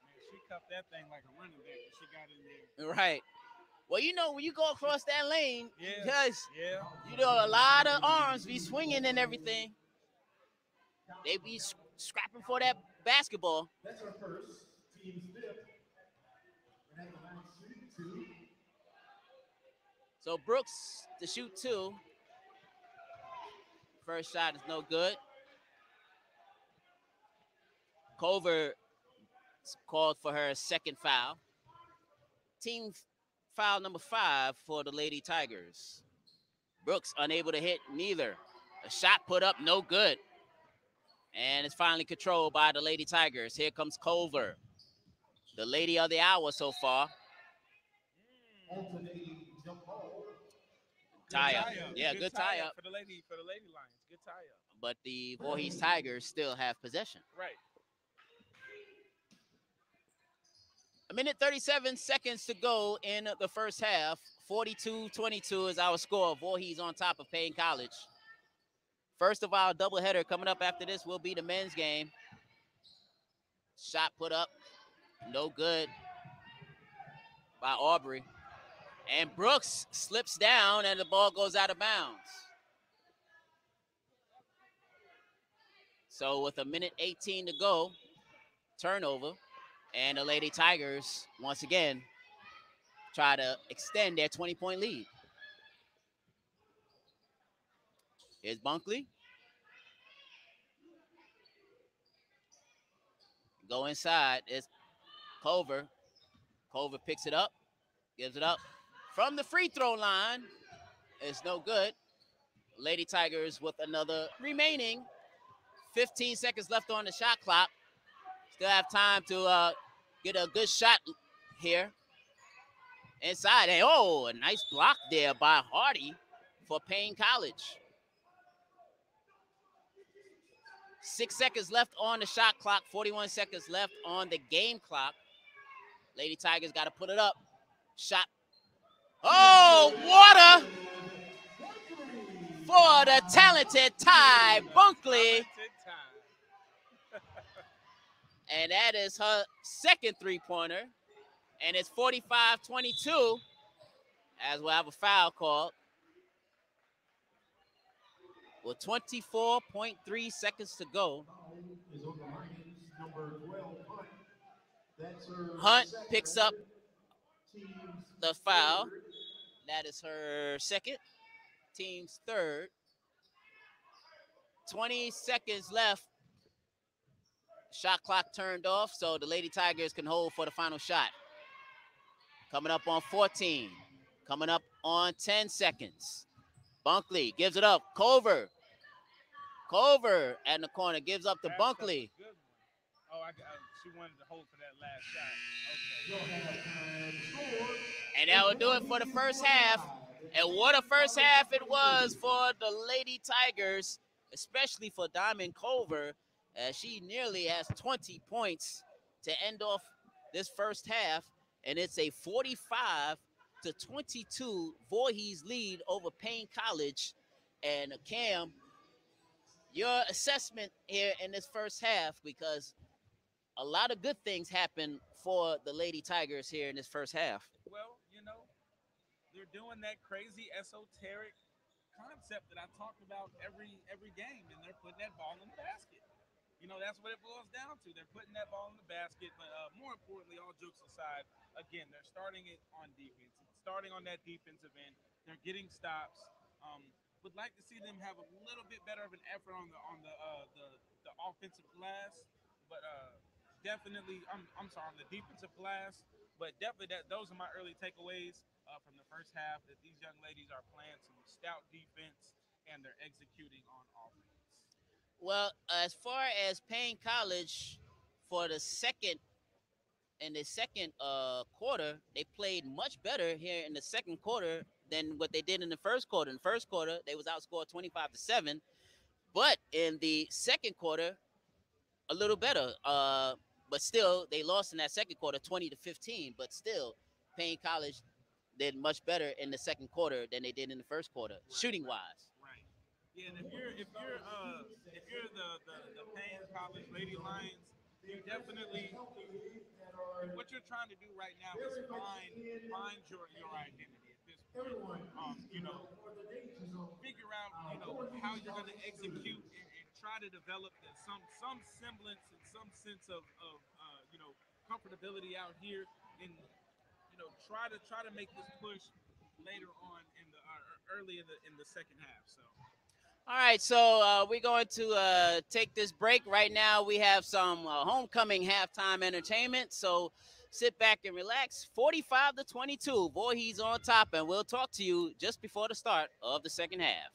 Man, she cuffed that thing like a running back when she got in there. Right. Well, you know, when you go across that lane, Yeah. because Yeah. you know a lot of arms be swinging and everything. They be scrapping for that basketball. That's our first, team's fifth. And at the line shooting 2. So Brooks to shoot 2. First shot is no good. Culver called for her second foul. Team foul number 5 for the Lady Tigers. Brooks unable to hit neither. A shot put up, no good. And it's finally controlled by the Lady Tigers. Here comes Culver, the lady of the hour so far. Alternating jump ball. Tie up. Yeah, good tie up. For the lady Lions. Good tie up. But the Voorhees Tigers still have possession. Right. A minute 37 seconds to go in the first half. 42-22 is our score. Voorhees on top of Paine College. First of our doubleheader coming up after this will be the men's game. Shot put up, no good by Aubrey. And Brooks slips down and the ball goes out of bounds. So with a minute 18 to go, turnover. And the Lady Tigers, once again, try to extend their 20-point lead. Here's Bunkley. Go inside. It's Culver. Culver picks it up, gives it up. From the free throw line, it's no good. Lady Tigers with another remaining 15 seconds left on the shot clock. Still have time to get a good shot here. Inside. And oh, a nice block there by Hardy for Paine College. 6 seconds left on the shot clock. 41 seconds left on the game clock. Lady Tigers got to put it up. Shot. Oh, water for the talented Ty Bunkley. And that is her second three-pointer. And it's 45-22 as we'll have a foul called. With 24.3 seconds to go. Is on the Lions, number 12, Hunt. That's her Hunt second. picks up Team's the foul. third. That is her second. Team's third. 20 seconds left. Shot clock turned off, so the Lady Tigers can hold for the final shot. Coming up on 14. Coming up on 10 seconds. Bunkley gives it up. Culver Culver at the corner gives up to Bunkley. Oh, she wanted to hold for that last shot. Okay. And that will do it for the first half. And what a first half it was for the Lady Tigers, especially for Diamond Culver, as she nearly has 20 points to end off this first half. And it's a 45-22 Voorhees lead over Paine College. And Cam, your assessment here in this first half, because a lot of good things happened for the Lady Tigers here in this first half? Well, they're doing that crazy esoteric concept that I talked about every game, and they're putting that ball in the basket. That's what it boils down to. They're putting that ball in the basket, but more importantly, all jokes aside, again, they're starting it on defense, starting on that defensive end. They're getting stops. Would like to see them have a little bit better of an effort on the offensive glass, but definitely, I'm sorry, on the defensive glass. But definitely, those are my early takeaways from the first half. That these young ladies are playing some stout defense and they're executing on offense. Well, as far as Paine College, for the second quarter, they played much better here in the second quarter than what they did in the first quarter. In the first quarter, they was outscored 25-7, but in the second quarter, a little better. But still, they lost in that second quarter, 20-15. But still, Paine College did much better in the second quarter than they did in the first quarter, shooting wise. Right. Yeah, and if you're the Payne College Lady Lions, you definitely what you're trying to do right now is find your identity at this point. Figure out how you're going to execute and try to develop some semblance and some sense of comfortability out here, and try to make this push later on in the early in the second half. So. All right, so we're going to take this break right now. We have some homecoming halftime entertainment, so sit back and relax. 45-22, Voorhees on top, and we'll talk to you just before the start of the second half.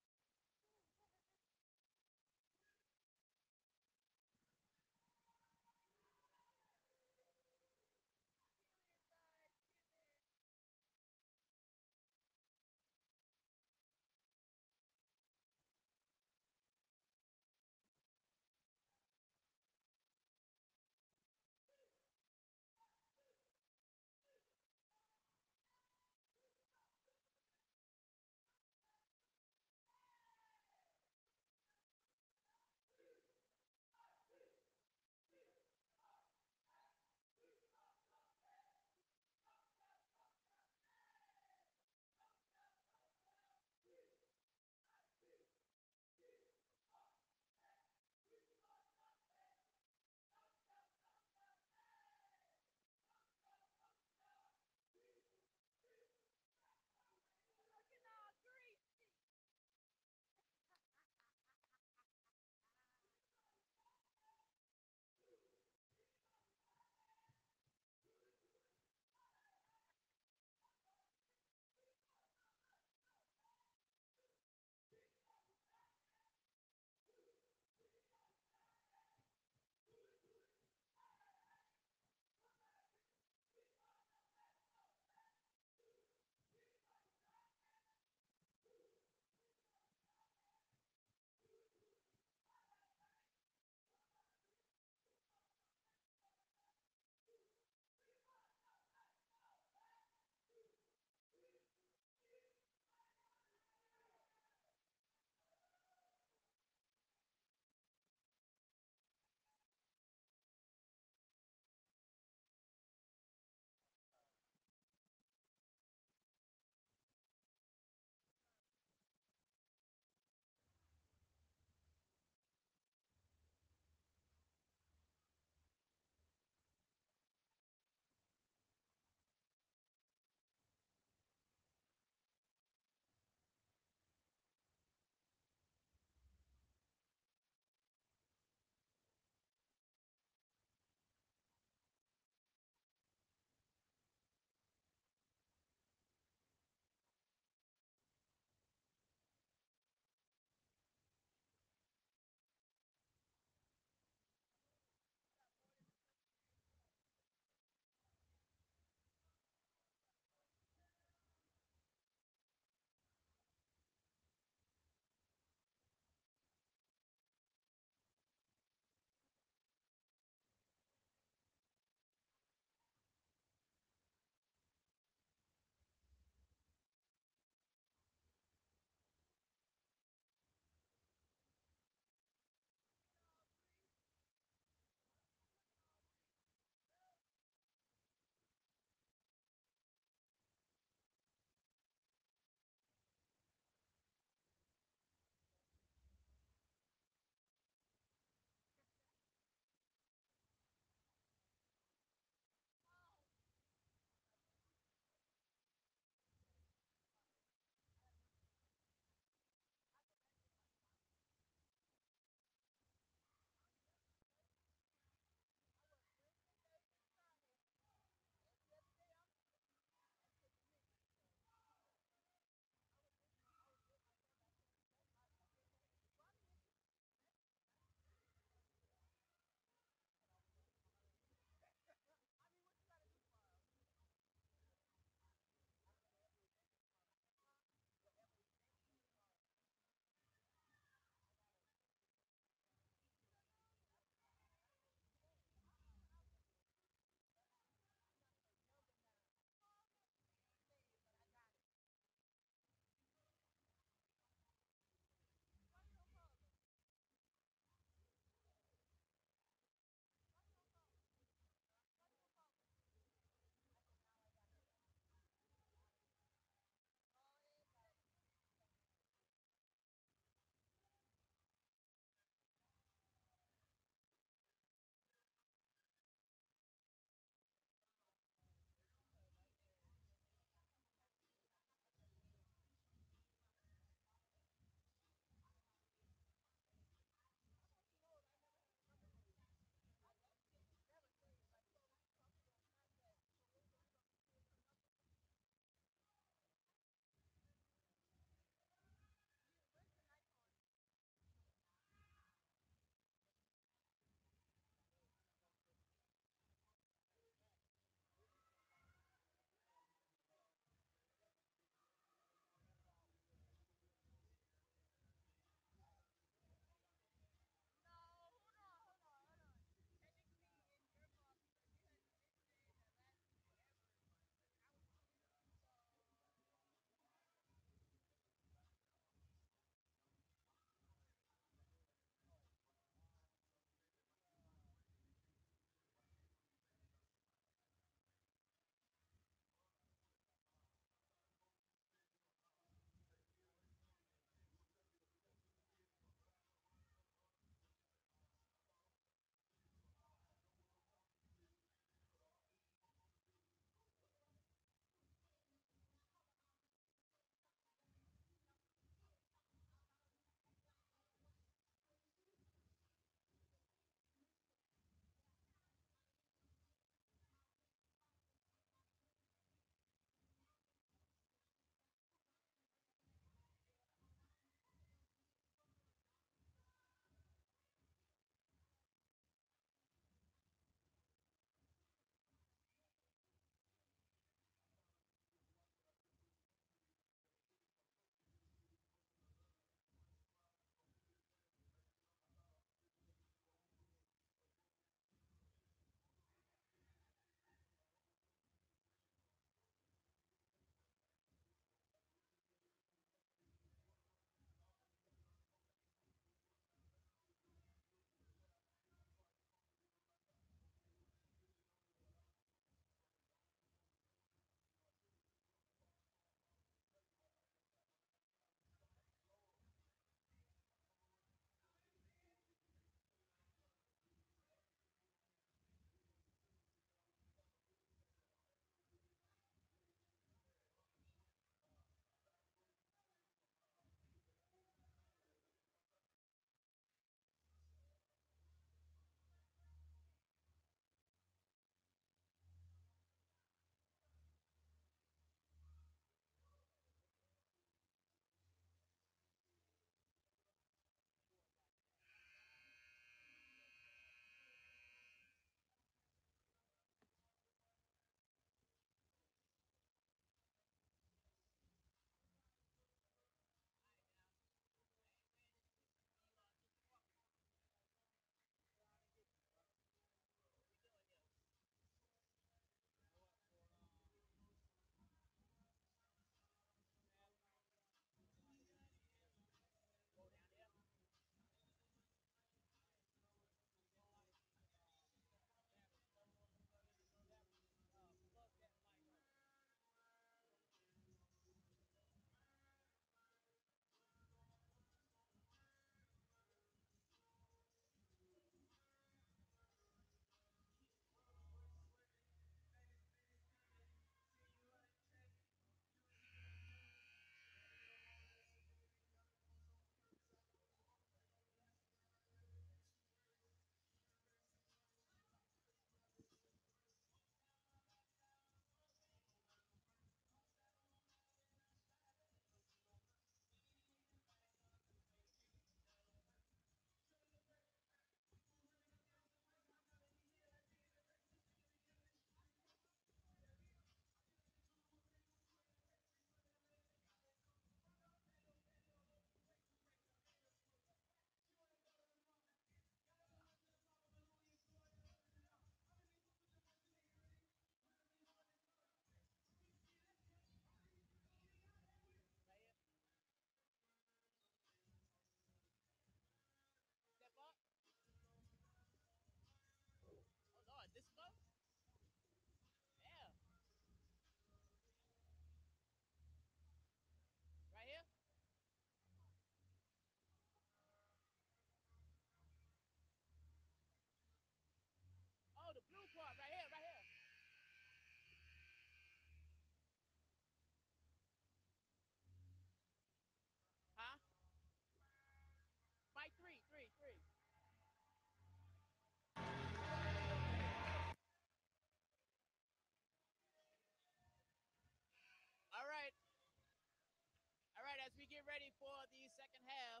ready for the second half.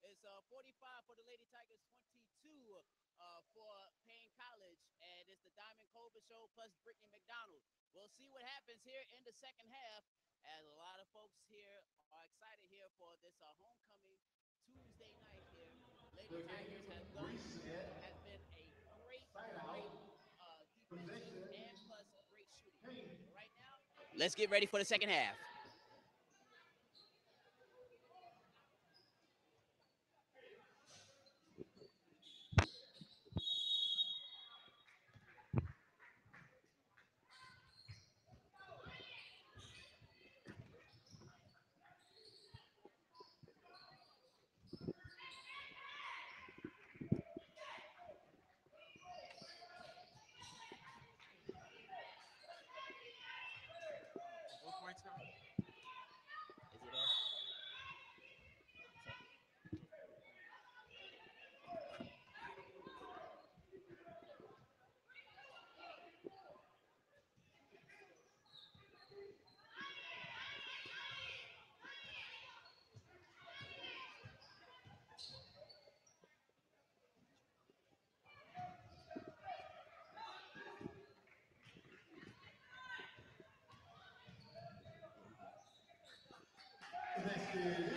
It's 45 for the Lady Tigers, 22 for Paine College, and it's the Diamond Cobra Show plus Brittany McDonald. We'll see what happens here in the second half, as a lot of folks here are excited here for this homecoming Tuesday night here. Lady Tigers has been a great defensive and plus great shooting. Right now, let's get ready for the second half.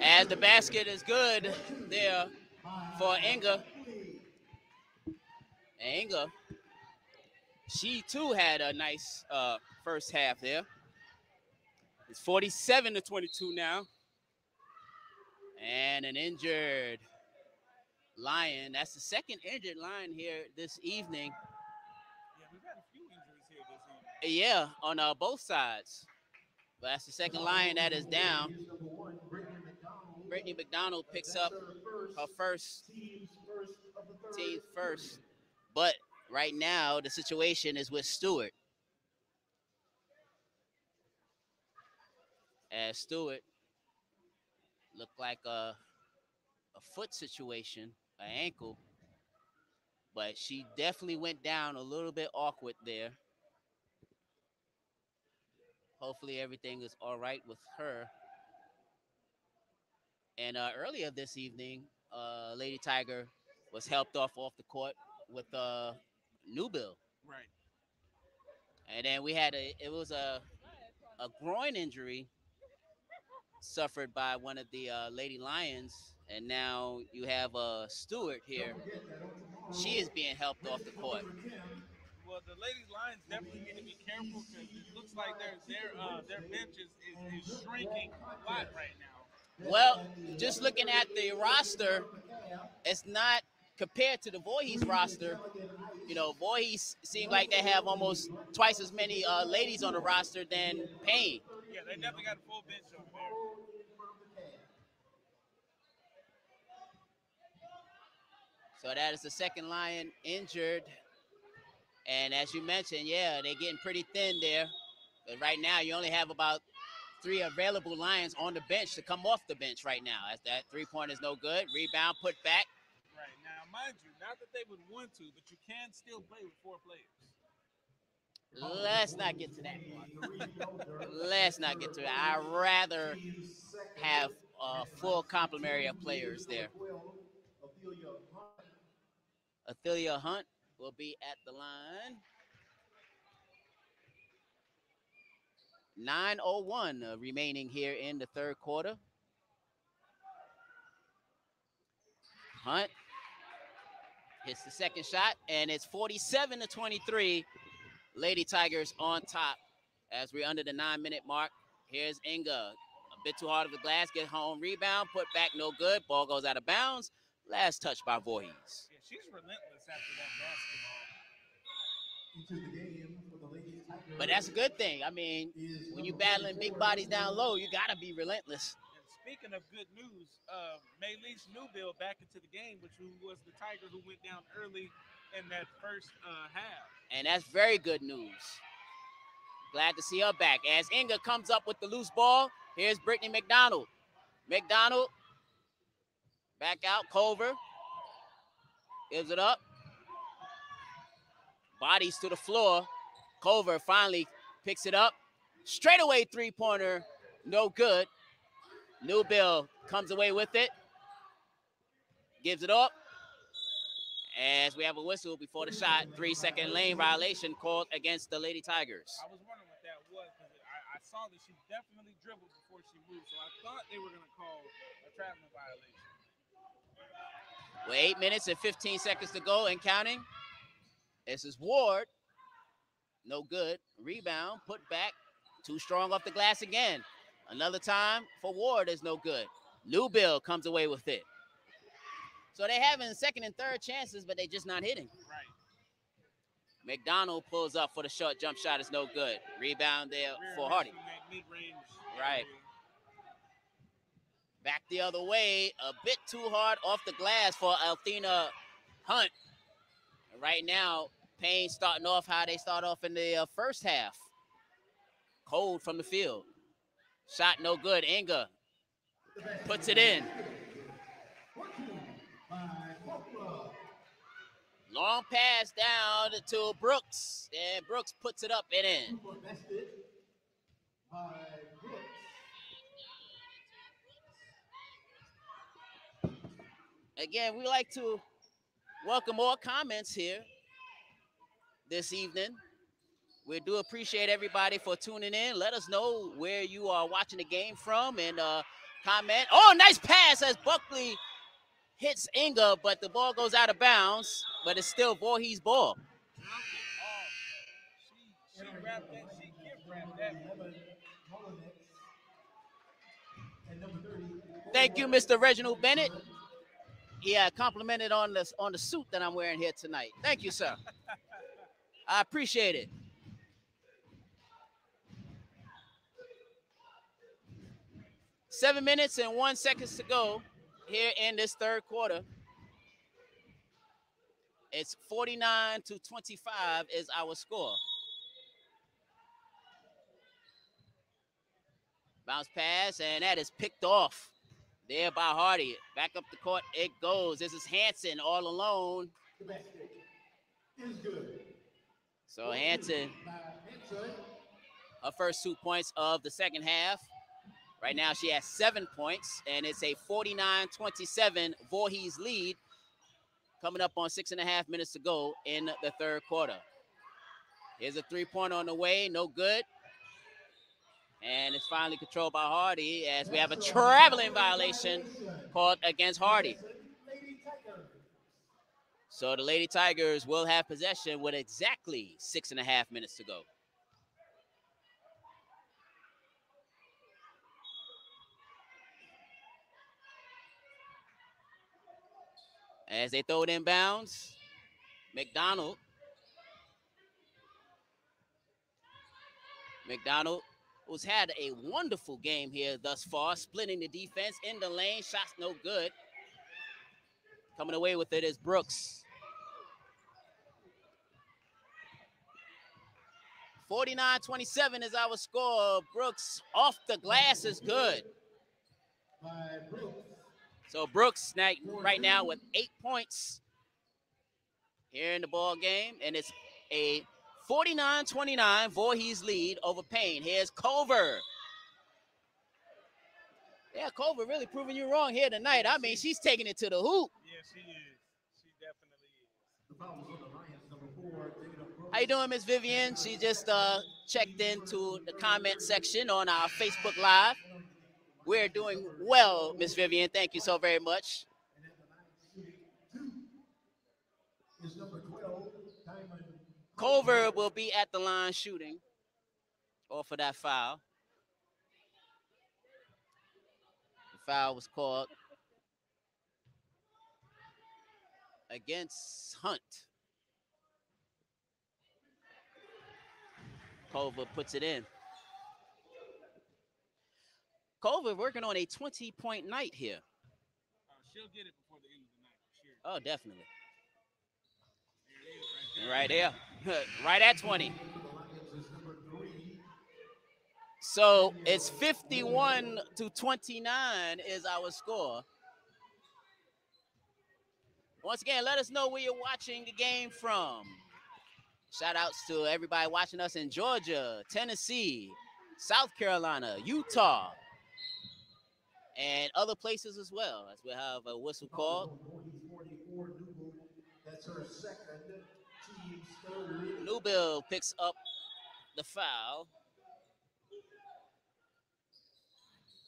As the basket is good there for Inga. And Inga, she too had a nice first half there. It's 47-22 now. And an injured Lion. That's the second injured Lion here this evening. Yeah, we've had a few injuries here this evening. Yeah, on both sides. But that's the second Lion that is down. Brittany McDonald picks up her team's first. But right now, the situation is with Stewart. As Stewart looked like a foot situation, an ankle. But she definitely went down a little bit awkward there. Hopefully everything is all right with her. And earlier this evening, Lady Tiger was helped off the court with Newbill. Right. And then we had it was a groin injury suffered by one of the Lady Lions. And now you have Stewart here. She is being helped off the court. Well, the Lady Lions definitely need to be careful because it looks like their bench is shrinking a lot right now. Well, just looking at the roster, it's not compared to the Voorhees roster. You know, Voorhees seem like they have almost twice as many ladies on the roster than Paine. Yeah, they definitely got a full bench over there. So that is the second Lion injured. And as you mentioned, yeah, they're getting pretty thin there. But right now, you only have about 3 available Lions on the bench to come off the bench right now. As that three-point is no good. Rebound put back. Right. Now, mind you, not that they would want to, but you can still play with 4 players. Let's not get to that part. Let's not get to that. I'd rather have a full complementary of players there. Athelia Hunt will be at the line. 9:01 remaining here in the third quarter. Hunt hits the second shot, and it's 47-23. Lady Tigers on top as we're under the 9-minute mark. Here's Inga. A bit too hard of the glass. Get home rebound. Put back no good. Ball goes out of bounds. Last touch by Voorhees. Yeah, she's relentless after that basketball. But that's a good thing. I mean, when you're battling big bodies down low, you got to be relentless. And speaking of good news, Maylee's Newbill back into the game, which was the Tiger who went down early in that first half. And that's very good news. Glad to see her back. As Inga comes up with the loose ball, here's Brittany McDonald. McDonald, back out, Culver. Gives it up. Bodies to the floor. Culver finally picks it up. Straightaway three-pointer, no good. Newbill comes away with it. Gives it up. As we have a whistle before the shot, 3-second lane violation called against the Lady Tigers. I was wondering what that was because I saw that she definitely dribbled before she moved, so I thought they were going to call a traveling violation. With 8 minutes and 15 seconds to go and counting. This is Ward. No good. Rebound, put back. Too strong off the glass again. Another time for Ward is no good. Newbill comes away with it. So they're having second and third chances, but they're just not hitting. Right. McDonald pulls up for the short jump shot. Is no good. Rebound there for Hardy. Mid-range. Right. Back the other way. A bit too hard off the glass for Althena Hunt. Right now, Paine starting off how they start off in the first half. Cold from the field. Shot no good. Inga puts it in. Long pass down to Brooks. And Brooks puts it up and in. Again, we like to welcome more comments here this evening. We do appreciate everybody for tuning in. Let us know where you are watching the game from and comment. Oh, nice pass as Buckley hits Inga, but the ball goes out of bounds, but it's still Voorhees' ball. She grabbed that. She can't grab that. Thank you, Mr. Reginald Bennett. He complimented on the suit that I'm wearing here tonight. Thank you, sir. I appreciate it. Seven minutes and 1 second to go here in this third quarter. It's 49-25 is our score. Bounce pass, and that is picked off there by Hardy. Back up the court it goes. This is Hanson all alone. So Hanson, her first 2 points of the second half. Right now she has 7 points, and it's a 49-27 Voorhees lead coming up on 6.5 minutes to go in the third quarter. Here's a three-pointer on the way, no good. And it's finally controlled by Hardy as we have a traveling violation called against Hardy. So the Lady Tigers will have possession with exactly 6.5 minutes to go. As they throw it in bounds, McDonald who's had a wonderful game here thus far, splitting the defense in the lane. Shots no good. Coming away with it is Brooks. 49-27 is our score. Brooks off the glass is good. So Brooks right now with 8 points here in the ball game, and it's a 49-29 Voorhees lead over Paine. Here's Culver. Yeah, Culver really proving you wrong here tonight. I mean, she's taking it to the hoop. Yeah, she is. She definitely is. How you doing, Miss Vivian? She just checked into the comment section on our Facebook Live. We're doing well, Miss Vivian. Thank you so very much. Culver will be at the line shooting off of that foul. The foul was called against Hunt. Culver puts it in. Culver working on a 20-point night here. She'll get it before the end of the night, for sure. Oh, definitely. Right there. Right at 20. So it's 51-29 is our score. Once again, let us know where you're watching the game from. Shout outs to everybody watching us in Georgia, Tennessee, South Carolina, Utah, and other places as well, as we have a whistle called. Voorhees 44, Newell. That's her second, team's third. Newbill picks up the foul.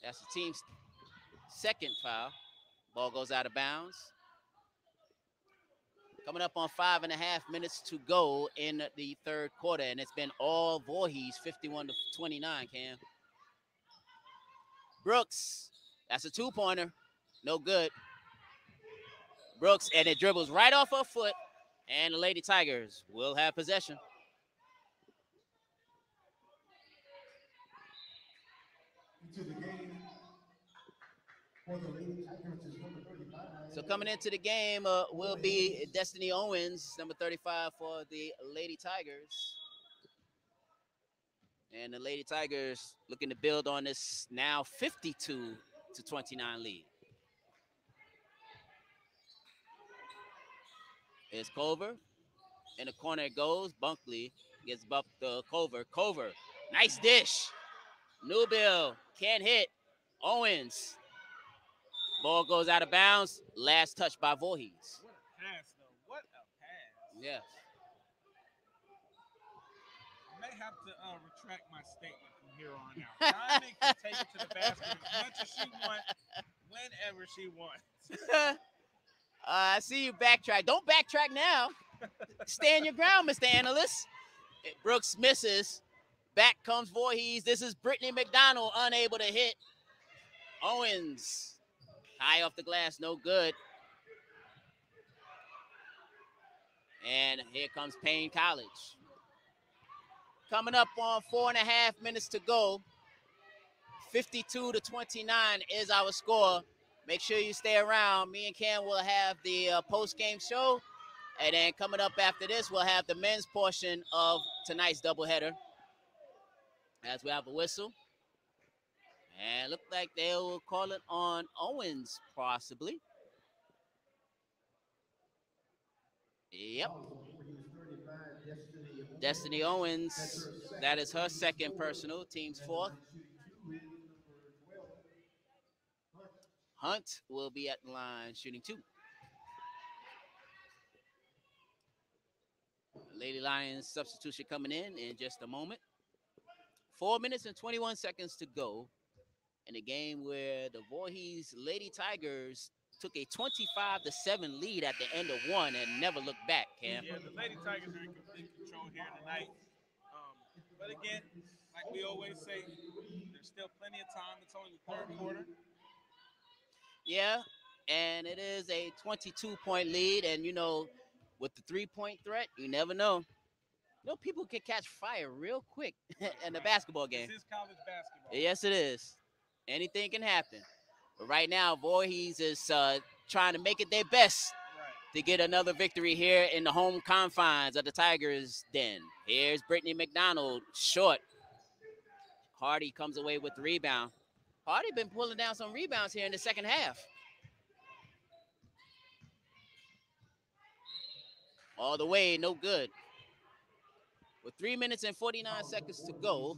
That's the team's second foul. Ball goes out of bounds. Coming up on 5.5 minutes to go in the third quarter, and it's been all Voorhees, 51-29, Cam. Brooks, that's a two-pointer. No good. Brooks, and it dribbles right off her foot, and the Lady Tigers will have possession. Into the game for the Lady Tigers is number 35. So coming into the game will be Destiny Owens, number 35 for the Lady Tigers. And the Lady Tigers looking to build on this now 52-29 lead. Here's Culver. In the corner it goes. Bunkley gets bumped to Culver. Culver, nice dish. Newbill can't hit. Owens. Ball goes out of bounds. Last touch by Voorhees. What a pass, though. What a pass. Yes. I may have to retract my statement from here on out. Diamond can take it to the basket as much as she wants, whenever she wants. I see you backtrack. Don't backtrack now. Stand your ground, Mr. Analyst. Brooks misses. Back comes Voorhees. This is Brittany McDonald, unable to hit. Owens, high off the glass, no good. And here comes Paine College. Coming up on 4.5 minutes to go. 52-29 is our score. Make sure you stay around. Me and Cam will have the post-game show. And then coming up after this, we'll have the men's portion of tonight's doubleheader. As we have a whistle. And look like they will call it on Owens, possibly. Yep. Destiny Owens, that is her second personal, team's fourth. Hunt will be at the line shooting 2. Lady Lions substitution coming in just a moment. 4 minutes and 21 seconds to go in a game where the Voorhees Lady Tigers took a 25-7 lead at the end of one and never looked back, Cam. Yeah, the Lady Tigers are in complete control here tonight. But again, like we always say, there's still plenty of time. It's only the third quarter. Yeah, and it is a 22-point lead. And, you know, with the three-point threat, you never know. You know, people can catch fire real quick in the basketball game. This is college basketball. Yes, it is. Anything can happen. But right now, Voorhees is trying to make it their best to get another victory here in the home confines of the Tigers' den. Here's Brittany McDonald, short. Hardy comes away with the rebound. Hardy been pulling down some rebounds here in the second half. All the way, no good. With 3 minutes and 49 seconds to go,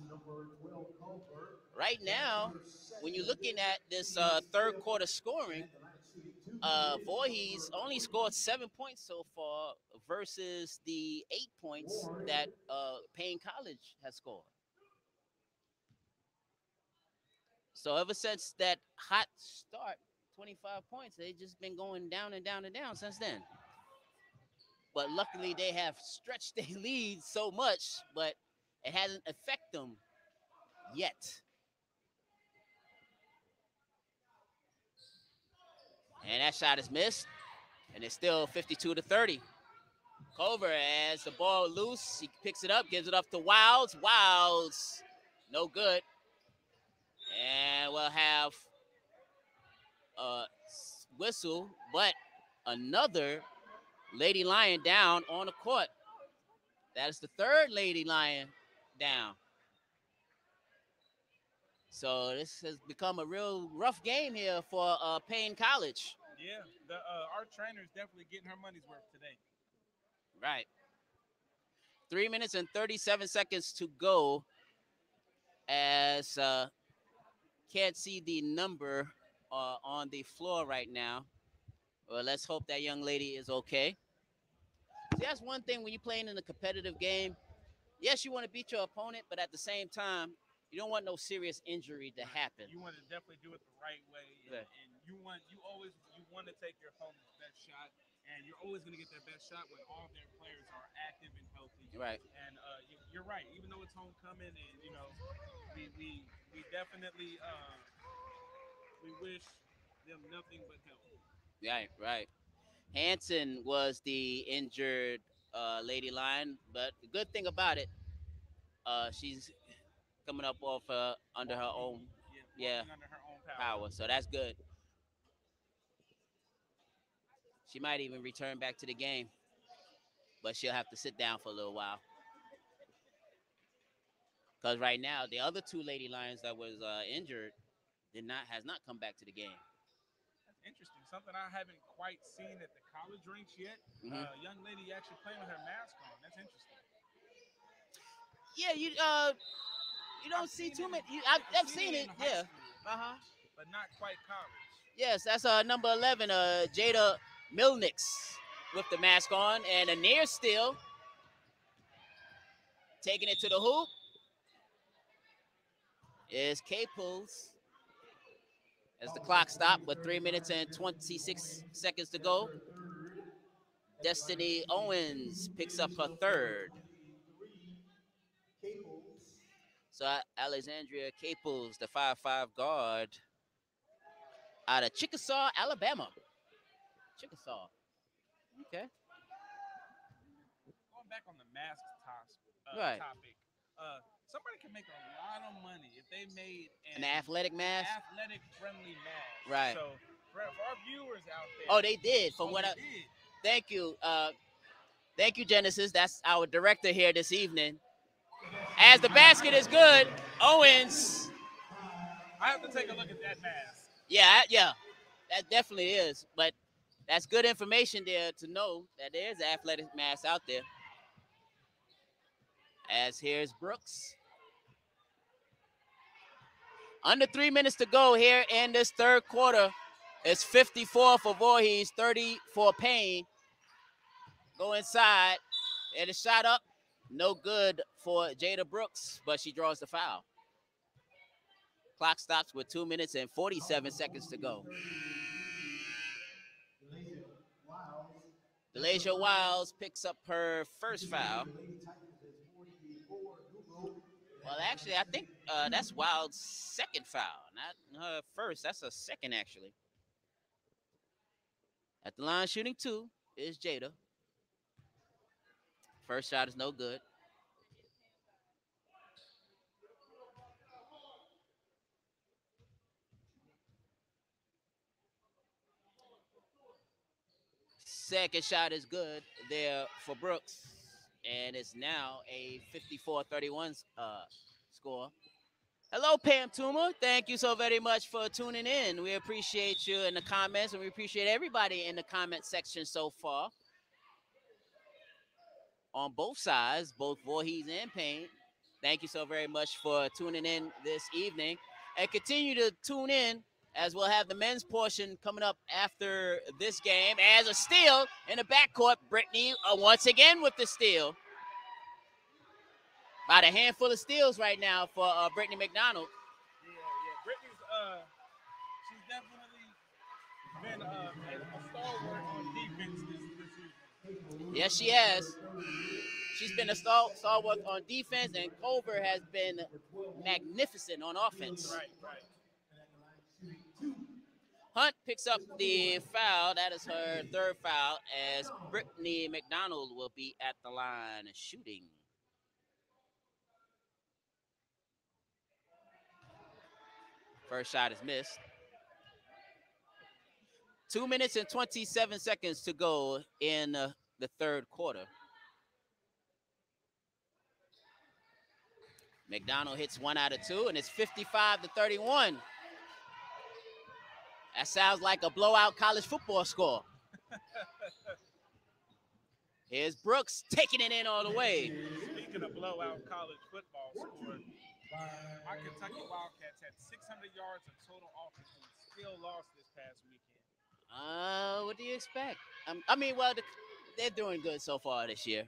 right now, when you're looking at this third quarter scoring, Voorhees only scored 7 points so far versus the 8 points that Paine College has scored. So ever since that hot start, 25 points, they've just been going down and down and down since then. But luckily, they have stretched their lead so much, but it hasn't affected them yet. And that shot is missed, and it's still 52-30. Culver has the ball loose. He picks it up, gives it up to Wilds. Wilds, no good. And we'll have a whistle, but another Lady Lion down on the court. That is the third Lady Lion down. So this has become a real rough game here for Paine College. Yeah, our trainer is definitely getting her money's worth today. Right. 3 minutes and 37 seconds to go as can't see the number on the floor right now. Well, let's hope that young lady is okay. See, that's one thing when you're playing in a competitive game. Yes, you want to beat your opponent, but at the same time, you don't want no serious injury to happen. You want to definitely do it the right way, Right. and you want to take your opponent's best shot, and you're always going to get their best shot when all their players are active and healthy. Right. And you're right. Even though it's homecoming, and we definitely we wish them nothing but health. Right, right. Hanson was the injured lady lion, but the good thing about it, she's coming up off under her own Yeah, walking under her own power, so that's good. She might even return back to the game, but she'll have to sit down for a little while. Because right now, the other two lady lions that was injured has not come back to the game. That's interesting. Something I haven't quite seen at the college rinks yet. Young lady actually playing with her mask on. That's interesting. Yeah, you don't see too many. I've seen it. Yeah. But not quite college. Yes, that's number 11, Jada Milnix with the mask on, and a near steal, taking it to the hoop is Caples as the clock stopped with 3 minutes and 26 seconds to go. Destiny Owens picks up her third. So Alexandria Caples, the 5'5" guard out of Chickasaw, Alabama. Chickasaw. Okay. Going back on the mask topic, somebody can make a lot of money if they made an athletic mask, athletic-friendly mask. Right. So for our viewers out there, oh, they did. Thank you, Genesis. That's our director here this evening. As the basket is good, Owens. I have to take a look at that mask. Yeah, that definitely is. But that's good information there to know that there is an athletic mask out there. As here's Brooks. Under 3 minutes to go here in this third quarter. It's 54 for Voorhees, 30 for Paine. Go inside. And a shot up. No good for Jada Brooks, but she draws the foul. Clock stops with 2 minutes and 47 seconds to go. Delasha Wiles picks up her first foul. Well, actually, I think that's Wiles' second foul, not her first. That's a second, actually. At the line shooting two is Jada. First shot is no good. Second shot is good there for Brooks. And it's now a 54-31 score. Hello, Pam Tuma. Thank you so very much for tuning in. We appreciate you in the comments, and we appreciate everybody in the comment section so far. On both sides, both Voorhees and Paine. Thank you so very much for tuning in this evening. And continue to tune in as we'll have the men's portion coming up after this game. As a steal in the backcourt, Brittany once again with the steal. About a handful of steals right now for Brittany McDonald. Yeah. Brittany's, she's definitely been a stalwart on defense this season. Yes, she has. She's been a stalwart on defense, and Culver has been magnificent on offense. Right. Hunt picks up the foul. That is her third foul, as Brittany McDonald will be at the line shooting. First shot is missed. 2 minutes and 27 seconds to go in the third quarter. McDonald hits 1 out of 2, and it's 55-31. That sounds like a blowout college football score. Speaking Here's Brooks taking it in all the way. Speaking of blowout college football score, my Kentucky Wildcats had 600 yards of total offense and still lost this past weekend. What do you expect? I mean, well, they're doing good so far this year.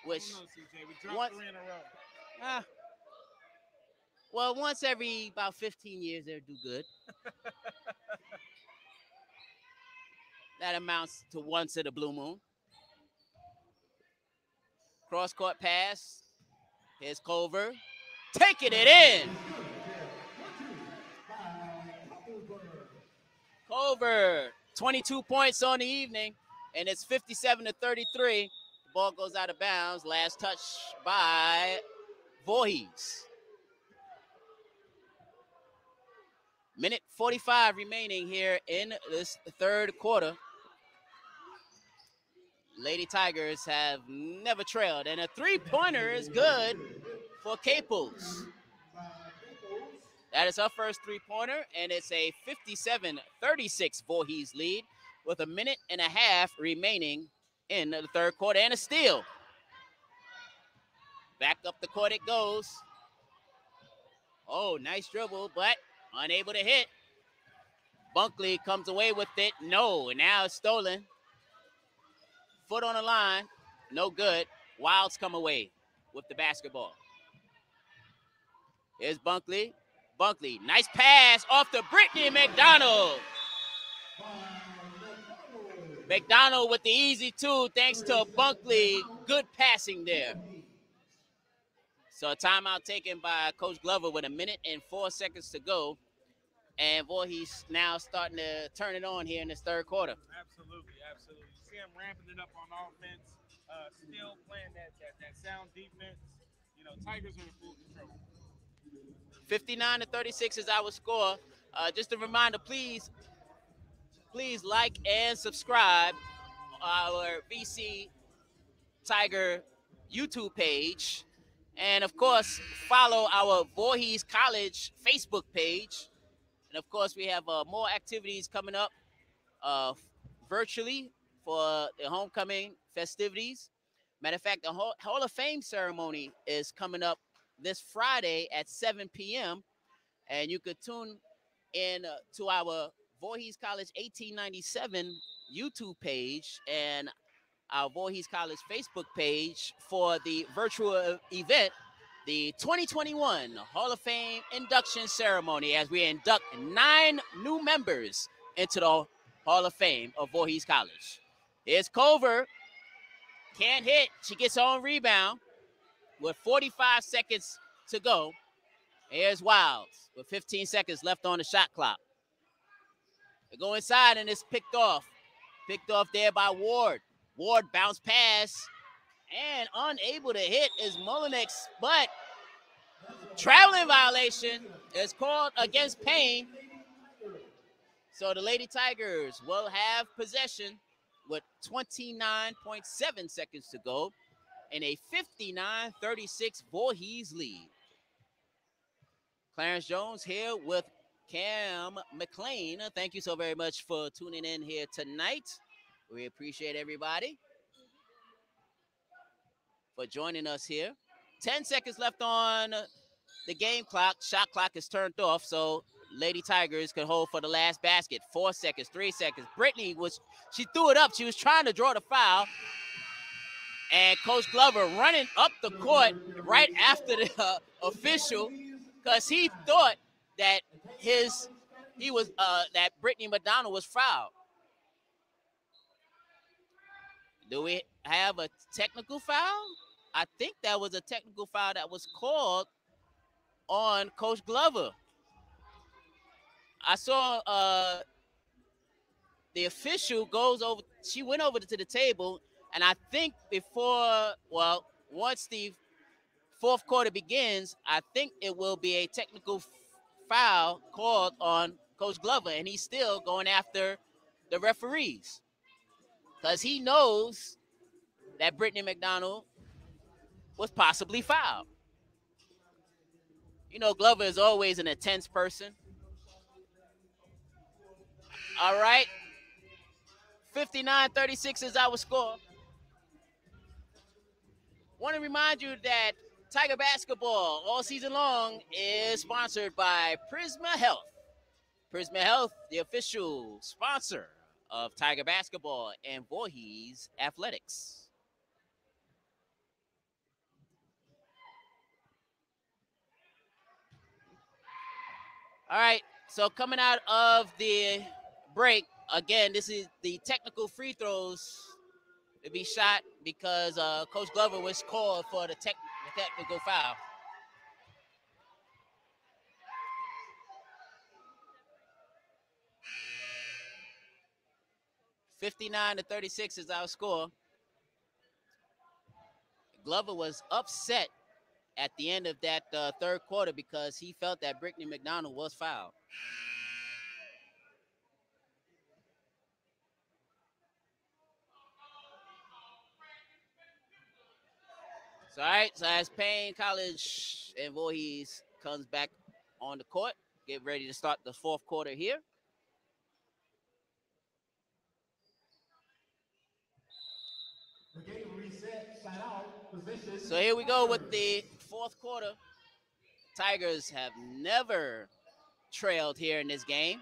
I Which don't know, CJ. We dropped once, 3 in a row. well, once every about 15 years, they'll do good. That amounts to once in a blue moon. Cross court pass. Here's Culver. Taking it in. Culver, 22 points on the evening, and it's 57-33. The ball goes out of bounds. Last touch by Voorhees. Minute 45 remaining here in this third quarter. Lady Tigers have never trailed, and a three-pointer is good for Caples. That is her first three-pointer, and it's a 57-36 Voorhees lead with a minute and a half remaining in the third quarter, and a steal. Back up the court it goes. Oh, nice dribble, but unable to hit. Bunkley comes away with it. No, now it's stolen. Foot on the line. No good. Wilds come away with the basketball. Here's Bunkley. Bunkley, nice pass off to Brittany McDonald. McDonald with the easy two thanks to Bunkley. Good passing there. So a timeout taken by Coach Glover with a minute and 4 seconds to go. And Voorhees now starting to turn it on here in this third quarter. Absolutely, absolutely. You see him ramping it up on offense, still playing that sound defense. You know, Tigers are in full control. 59-36 is our score. Just a reminder, please like and subscribe our VC Tiger YouTube page. And, of course, follow our Voorhees College Facebook page. And, of course, we have more activities coming up virtually for the homecoming festivities. Matter of fact, the Hall of Fame ceremony is coming up this Friday at 7 p.m. And you could tune in to our Voorhees College 1897 YouTube page and our Voorhees College Facebook page for the virtual event, the 2021 Hall of Fame induction ceremony, as we induct 9 new members into the Hall of Fame of Voorhees College. Here's Culver. Can't hit. She gets her own rebound with 45 seconds to go. Here's Wilds with 15 seconds left on the shot clock. They go inside and it's picked off. Picked off there by Ward. Ward bounce pass and unable to hit is Mullenix, but traveling violation is called against Paine. So the Lady Tigers will have possession with 29.7 seconds to go and a 59-36 Voorhees lead. Clarence Jones here with Cam McLean. Thank you so very much for tuning in here tonight. We appreciate everybody for joining us here. 10 seconds left on the game clock. Shot clock is turned off, so Lady Tigers can hold for the last basket. 4 seconds, 3 seconds. Brittany she threw it up. She was trying to draw the foul. And Coach Glover running up the court right after the official because he thought that that Brittany McDonald was fouled. Do we have a technical foul? I think that was a technical foul that was called on Coach Glover. I saw the official goes over. She went over to the table, and I think once the fourth quarter begins, I think it will be a technical foul called on Coach Glover, and he's still going after the referees because he knows that Brittany McDonald was possibly fouled. You know, Glover is always an intense person. All right. 59-36 is our score. Want to remind you that Tiger Basketball all season long is sponsored by Prisma Health. Prisma Health, the official sponsor of Tiger Basketball and Voorhees Athletics. All right, so coming out of the break, again, this is the technical free throws to be shot because Coach Glover was called for the technical foul. (59-36) is our score. Glover was upset at the end of that third quarter because he felt that Brittany McDonald was fouled. So, all right, so as Paine College and Voorhees comes back on the court, get ready to start the fourth quarter here. The game reset, side out, position. So here we go with the fourth quarter. Tigers have never trailed here in this game.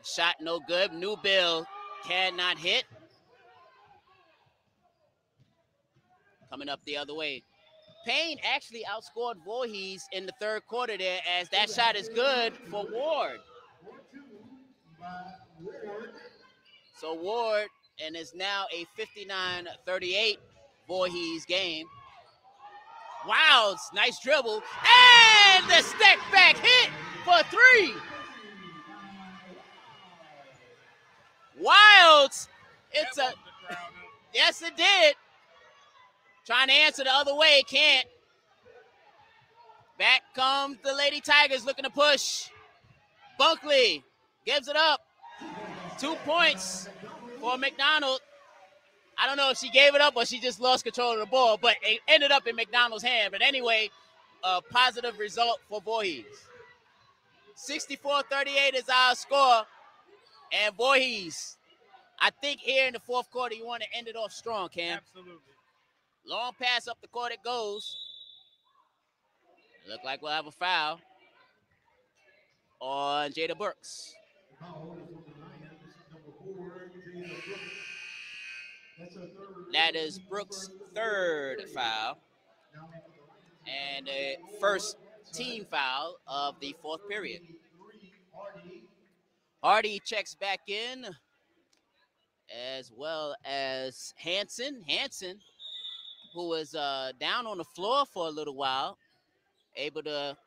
Shot no good. Newbill cannot hit. Coming up the other way. Paine actually outscored Voorhees in the third quarter there, as that shot is good for Ward. 4-2 by Ward. So Ward, and it's now a 59-38 Voorhees game. Wilds, nice dribble, and the step back hit for three. Wilds, it's a, yes it did. Trying to answer the other way, can't. Back comes the Lady Tigers looking to push. Bunkley gives it up. 2 points for McDonald. I don't know if she gave it up or she just lost control of the ball, but it ended up in McDonald's hand. But anyway, a positive result for Voorhees. 64-38 is our score. And Voorhees, I think here in the fourth quarter, you want to end it off strong, Cam. Absolutely. Long pass up the court it goes. Look like we'll have a foul on Jada Brooks. Foul is on the Lions, number 4, Jada Brooks. That's a third. That is Brooks' third foul and a first team foul of the fourth period. Hardy checks back in, as well as Hanson. Hanson, who was down on the floor for a little while, able to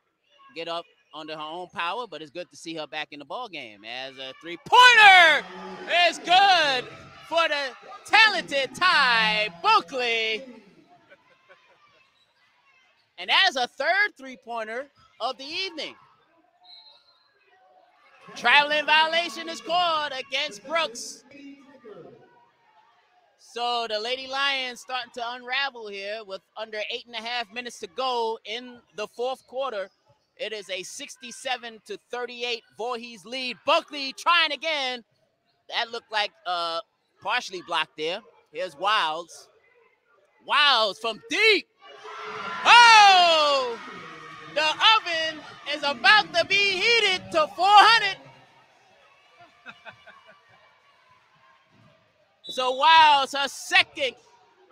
get up under her own power, but it's good to see her back in the ball game as a three-pointer is good for the talented Ty Bunkley. And that is a third three-pointer of the evening. Traveling violation is called against Brooks. So the Lady Lions starting to unravel here with under 8.5 minutes to go in the fourth quarter. It is a 67-38 Voorhees lead. Bunkley trying again. That looked like partially blocked there. Here's Wilds. Wilds from deep. Oh! The oven is about to be heated to 400. So Wilds, her second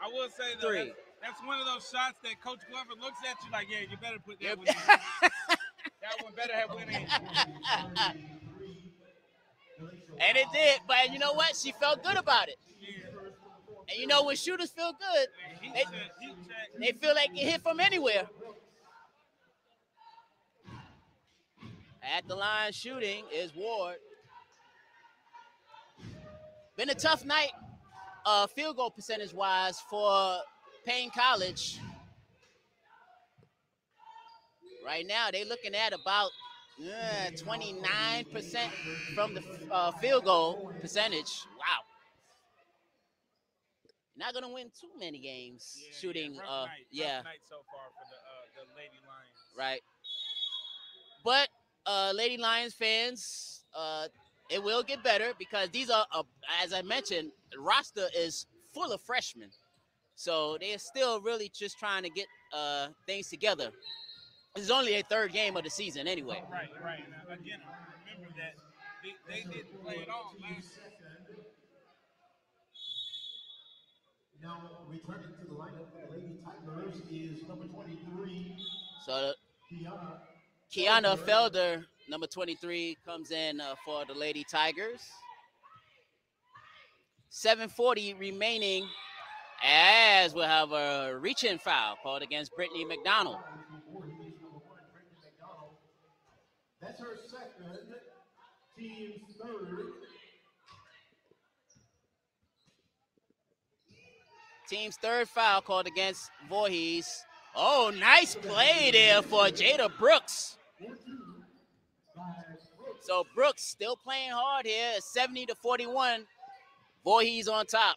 I will say though, three. that's one of those shots that Coach Glover looks at you like, yeah, you better put that one in. That one better have went in. And it did, but you know what? She felt good about it. Yeah. And you know when shooters feel good, they feel like it hit from anywhere. At the line shooting is Ward. Been a tough night field goal percentage-wise for Paine College. Right now, they're looking at about 29% from the field goal percentage. Wow. Not going to win too many games shooting. Rough night so far for the Lady Lions. Right. But Lady Lions fans, it will get better because these are, as I mentioned, the roster is full of freshmen. So they're still really just trying to get things together. This is only their third game of the season anyway. Right, right. And again, remember that they didn't play at all last season. Now returning to the lineup for the Lady Tigers is number 23. So Kiana Kiana Felder, number 23, comes in for the Lady Tigers. 7:40 remaining, as we'll have a reach-in foul called against Brittany McDonald. That's her second, team's third. Team's third foul called against Voorhees. Oh, nice play there for Jada Brooks. So Brooks still playing hard here. 70-41. Voorhees on top.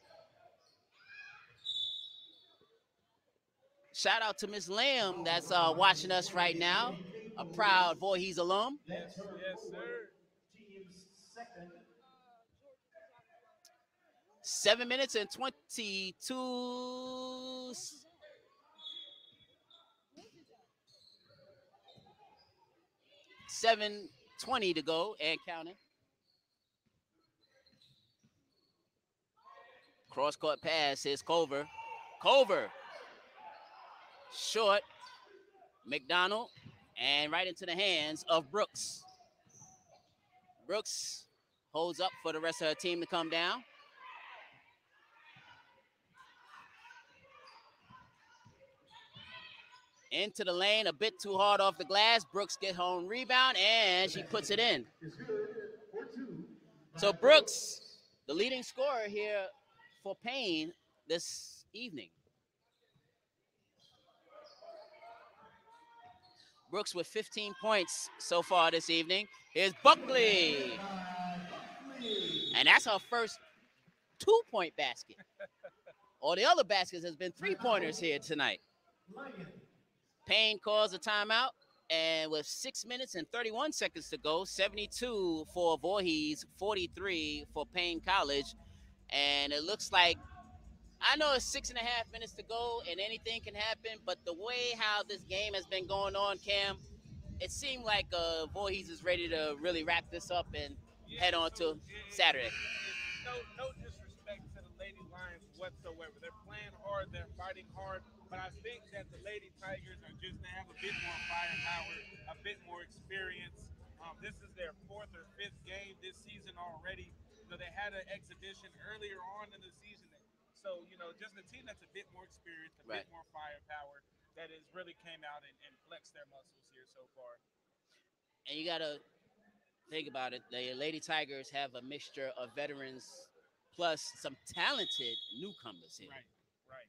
Shout out to Miss Lamb that's watching us right now. A proud Voorhees alum. Yes, yes, sir. 7 minutes and 22. 7:20 to go and counting. Cross court pass. Here's Culver. Culver. Short. McDonald. And right into the hands of Brooks. Brooks holds up for the rest of her team to come down. Into the lane, a bit too hard off the glass. Brooks gets home rebound, and she puts it in. So Brooks, the leading scorer here for Paine this evening. Brooks with 15 points so far this evening. Here's Buckley. And that's her first 2-point basket. All the other baskets has been 3-pointers here tonight. Paine calls a timeout, and with 6 minutes and 31 seconds to go, 72 for Voorhees, 43 for Paine College. And it looks like, I know it's 6.5 minutes to go and anything can happen, but the way how this game has been going on, Cam, it seemed like Voorhees is ready to really wrap this up and head on to Saturday. No disrespect to the Lady Lions whatsoever. They're playing hard, they're fighting hard, but I think that the Lady Tigers are just going to have a bit more firepower, a bit more experience. This is their 4th or 5th game this season already. You know, they had an exhibition earlier on in the season. So, you know, just a team that's a bit more experienced, a bit more firepower, that has really came out and flexed their muscles here so far. And you got to think about it. The Lady Tigers have a mixture of veterans plus some talented newcomers here. Right, right.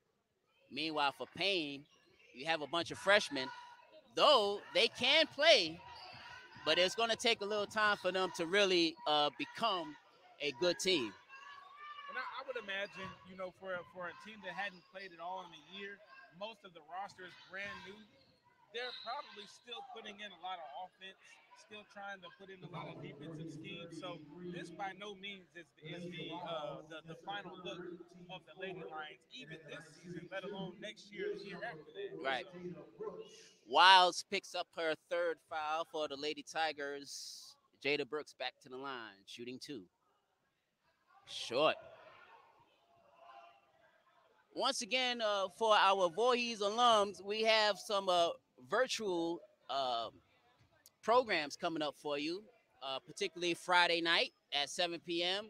Meanwhile, for Paine, you have a bunch of freshmen. Though they can play, but it's going to take a little time for them to really become a good team. And I would imagine, you know, for a team that hadn't played at all in a year, most of the roster is brand new. They're probably still putting in a lot of offense, still trying to put in a lot of defensive schemes. So this by no means is the final look of the Lady Lions, even this season, let alone next year, the year after that. Right. Wiles picks up her third foul for the Lady Tigers. Jada Brooks back to the line, shooting 2. Short. Once again, for our Voorhees alums, we have some virtual programs coming up for you, particularly Friday night at 7 p.m.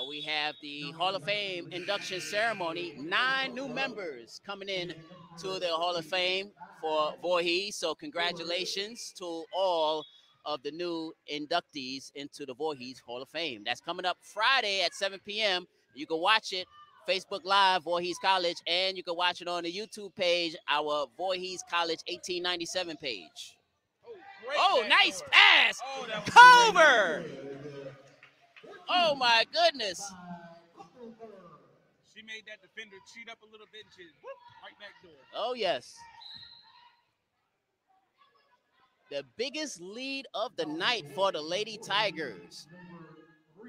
We have the Hall of Fame induction ceremony. 9 new members coming in to the Hall of Fame for Voorhees. So congratulations to all of the new inductees into the Voorhees Hall of Fame. That's coming up Friday at 7 p.m. You can watch it Facebook Live, Voorhees College, and you can watch it on the YouTube page, our Voorhees College 1897 page. Oh, nice pass! Culver! Oh, my goodness. She made that defender cheat up a little bit and she right back door. Oh, yes. The biggest lead of the night for the Lady Tigers.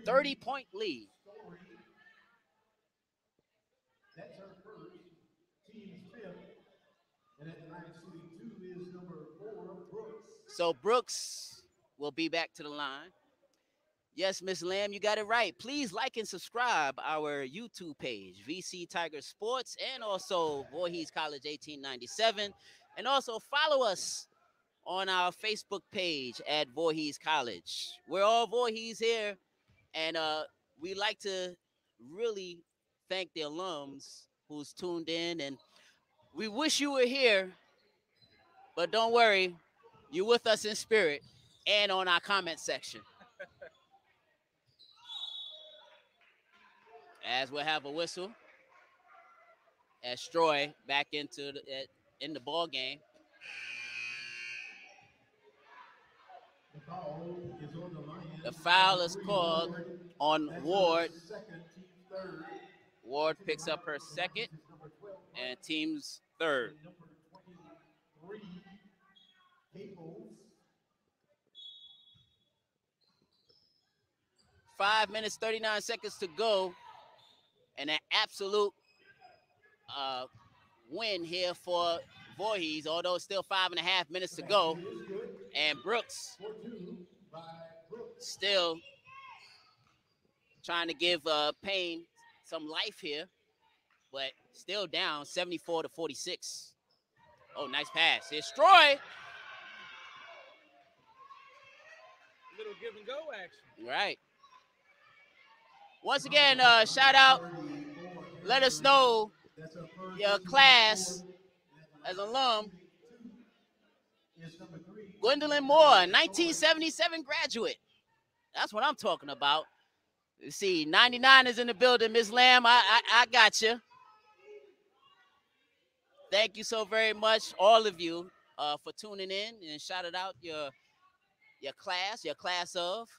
30-point lead. So Brooks will be back to the line. Yes, Miss Lamb, you got it right. Please like and subscribe our YouTube page, VC Tiger Sports, and also Voorhees College 1897. And also follow us on our Facebook page at Voorhees College. We're all Voorhees here, and we like to really thank the alums who's tuned in. And we wish you were here, but don't worry, you're with us in spirit and on our comment section. As we'll have a whistle as Troy back into in the ball game. The foul is called on Ward. Ward picks up her second and team's third. 5 minutes, 39 seconds to go. And an absolute win here for Voorhees, although it's still 5.5 minutes to go. And Brooks still trying to give Paine some life here, but still down 74-46. Oh, nice pass. Here's Troy. Little give and go action. Right. Once again, shout out. Let us know your class as alum. Gwendolyn Moore, 1977 graduate. That's what I'm talking about. You see, 99 is in the building, Ms. Lamb. I got you. Thank you so very much, all of you, for tuning in and shout it out your class of.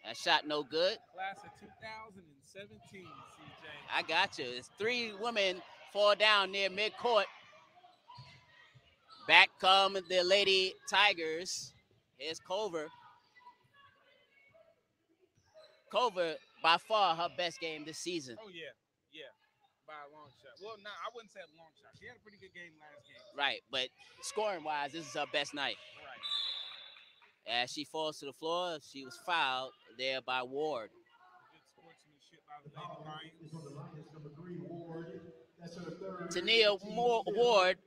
That shot no good. Class of 2017, CJ. I got you. It's 3 women fall down near midcourt. Back come the Lady Tigers. Here's Culver. Culver, by far, her best game this season. Oh, yeah. Yeah. By a long shot. Well, no, I wouldn't say a long shot. She had a pretty good game last game. Right, but scoring-wise, this is her best night. Right. As she falls to the floor, she was fouled there by Ward. Good sportsmanship by the Lady Lions. Tania Ward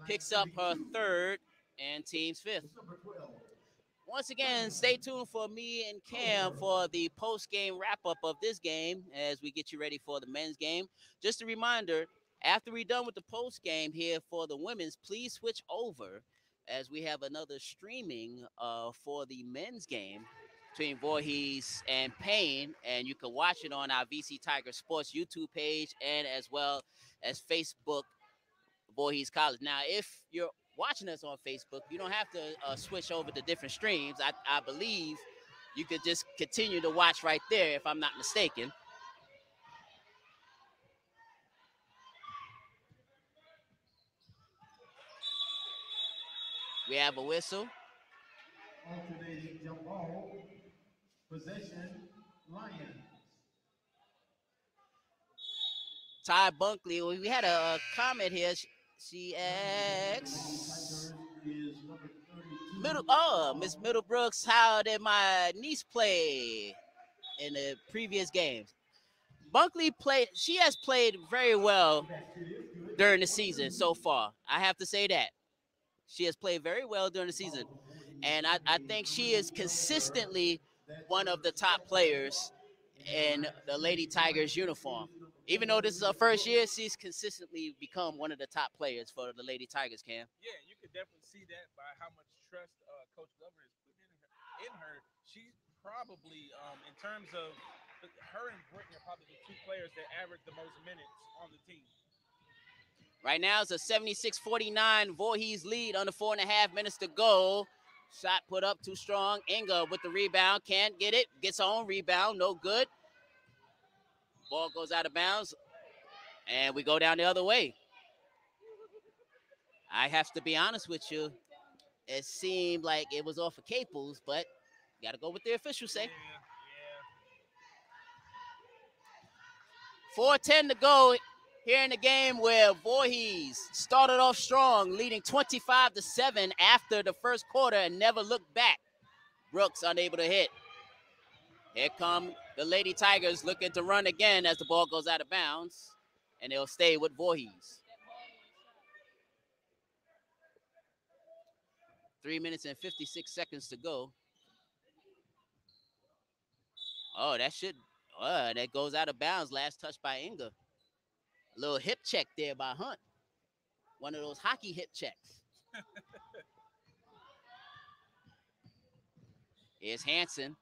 picks up her third and team's fifth. Once again, stay tuned for me and Cam for the post-game wrap-up of this game as we get you ready for the men's game. Just a reminder, after we're done with the post-game here for the women's, please switch over as we have another streaming for the men's game between Voorhees and Paine, and you can watch it on our VC Tiger Sports YouTube page and as well as Facebook Voorhees College. Now, if you're watching us on Facebook, you don't have to switch over to different streams. I believe you could just continue to watch right there, if I'm not mistaken. We have a whistle. Alternating jump ball. Possession, Lions. Ty Bunkley, we had a comment here. She asks, Miss Middlebrooks, how did my niece play in the previous games? Bunkley she has played very well during the season so far. I have to say that. She has played very well during the season. And I think she is consistently one of the top players in the Lady Tigers uniform. Even though this is her first year, she's consistently become one of the top players for the Lady Tigers, Cam. Yeah, you could definitely see that by how much trust Coach Glover has put in her. She's probably, in terms of her and Brittany, are probably the 2 players that average the most minutes on the team. Right now, it's a 76-49 Voorhees lead under 4.5 minutes to go. Shot put up too strong. Inga with the rebound. Can't get it. Gets her own rebound. No good. Ball goes out of bounds. And we go down the other way. I have to be honest with you. It seemed like it was off of Caples, but got to go with the officials say. Yeah. 4:10 to go here in the game where Voorhees started off strong, leading 25-7 after the first quarter and never looked back. Brooks unable to hit. Here come the Lady Tigers looking to run again as the ball goes out of bounds, and they'll stay with Voorhees. 3 minutes and 56 seconds to go. Oh, that goes out of bounds. Last touch by Inga. A little hip check there by Hunt. One of those hockey hip checks. Here's Hanson.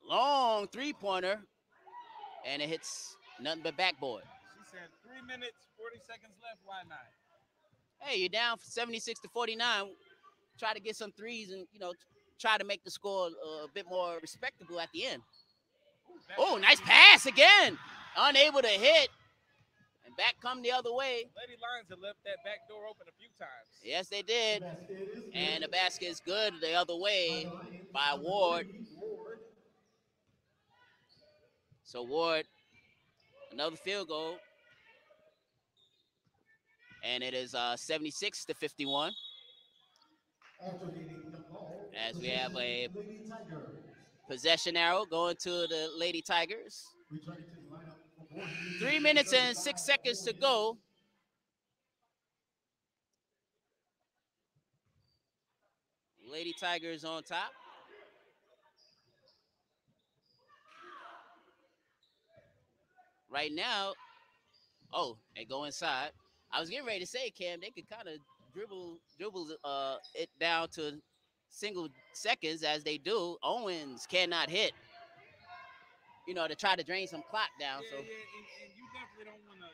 Long three-pointer. And it hits nothing but backboard. She said 3 minutes, 40 seconds left. Why not? Hey, you're down 76-49. Try to get some threes and, try to make the score a bit more respectable at the end. Oh, nice pass again. Unable to hit. And back come the other way. Lady Lions have left that back door open a few times. Yes, they did. And the basket is good the other way by Ward. So Ward, another field goal. And it is 76-51. As we have a possession arrow going to the Lady Tigers. 3 minutes and 6 seconds to go. Lady Tigers on top. Right now, they go inside. I was getting ready to say, Cam, they could kind of dribble it down to single seconds as they do. Owens cannot hit. To try to drain some clock down. Yeah, and you definitely don't want to,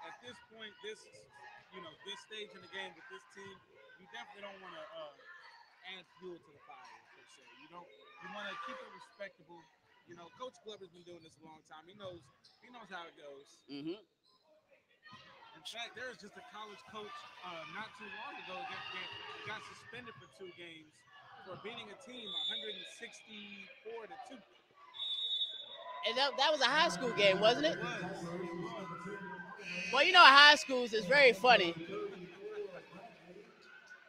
at this point, this stage in the game with this team, you definitely don't want to add fuel to the fire per se. You want to keep it respectable. Coach Glover's been doing this a long time. He knows how it goes. Mm-hmm. In fact, there was just a college coach not too long ago that got suspended for 2 games for beating a team 164-2. And that was a high school game, wasn't it? It was. Well, high schools is very funny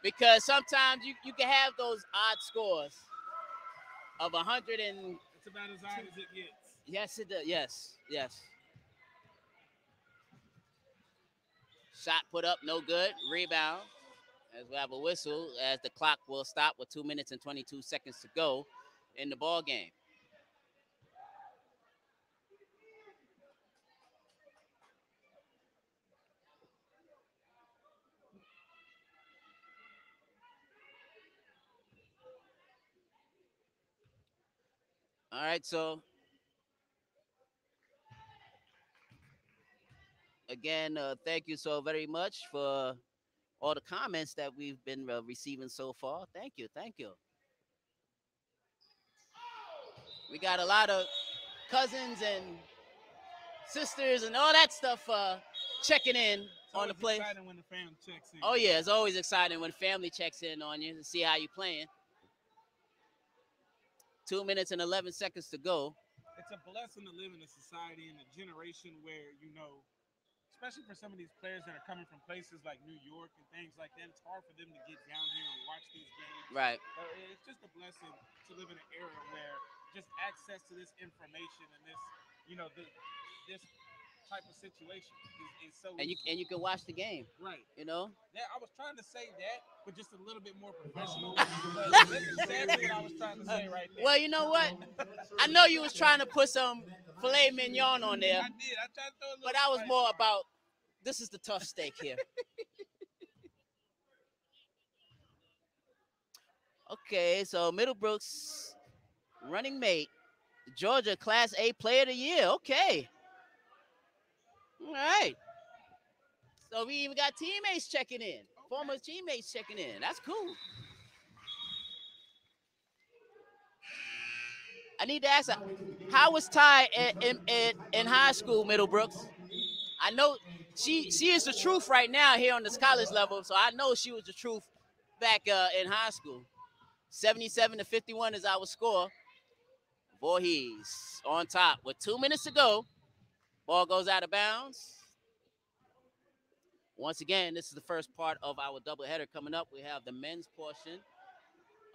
because sometimes you can have those odd scores of 100 and. It's about as odd as it gets. Yes, it does. Yes. Shot put up, no good. Rebound. As we have a whistle, as the clock will stop with 2 minutes and 22 seconds to go in the ball game. All right, so again, thank you so very much for all the comments that we've been receiving so far. Thank you. We got a lot of cousins and sisters and all that stuff checking in on the play. It's exciting when the family checks in. Oh, yeah, it's always exciting when family checks in on you to see how you're playing. 2 minutes and 11 seconds to go. It's a blessing to live in a society and a generation where, especially for some of these players that are coming from places like New York and things like that, it's hard for them to get down here and watch these games. Right. But it's just a blessing to live in an era where just access to this information and this, this type of situation is so and you can watch the game. Right. Yeah, I was trying to say that, but just a little bit more professional. But that's exactly what I was trying to say right there. Well, you know what? I know you was trying to put some filet mignon on there. I did. I tried to throw a little but I was spice more on it. about this is the tough steak here. Okay, so Middlebrooks running mate, Georgia Class A Player of the Year. Okay. All right. So we even got teammates checking in. Former teammates checking in. That's cool. I need to ask her, how was Ty in high school, Middlebrooks? I know she is the truth right now here on this college level, so I know she was the truth back in high school. 77-51 is our score. Voorhees on top with 2 minutes to go. Ball goes out of bounds. Once again, this is the first part of our doubleheader. Coming up, we have the men's portion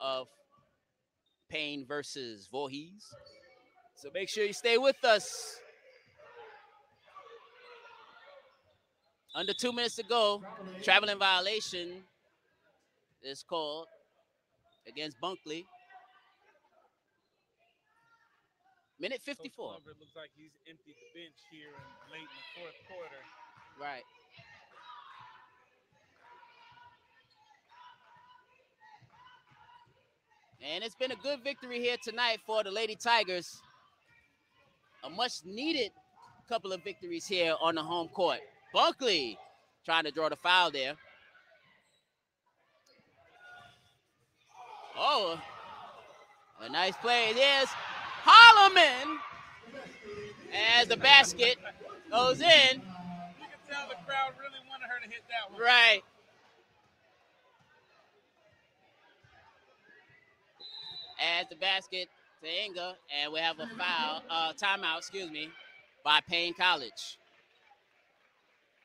of Paine versus Voorhees. So make sure you stay with us. Under 2 minutes to go. Traveling violation is called against Bunkley. Minute 54. Coach Glover looks like he's emptied the bench here late in the fourth quarter. Right. And it's been a good victory here tonight for the Lady Tigers. A much needed couple of victories here on the home court. Bunkley trying to draw the foul there. Oh, a nice play. There's Holloman as the basket goes in. You can tell the crowd really wanted her to hit that one. Right. As the basket to Inga, and we have a foul, timeout, by Paine College.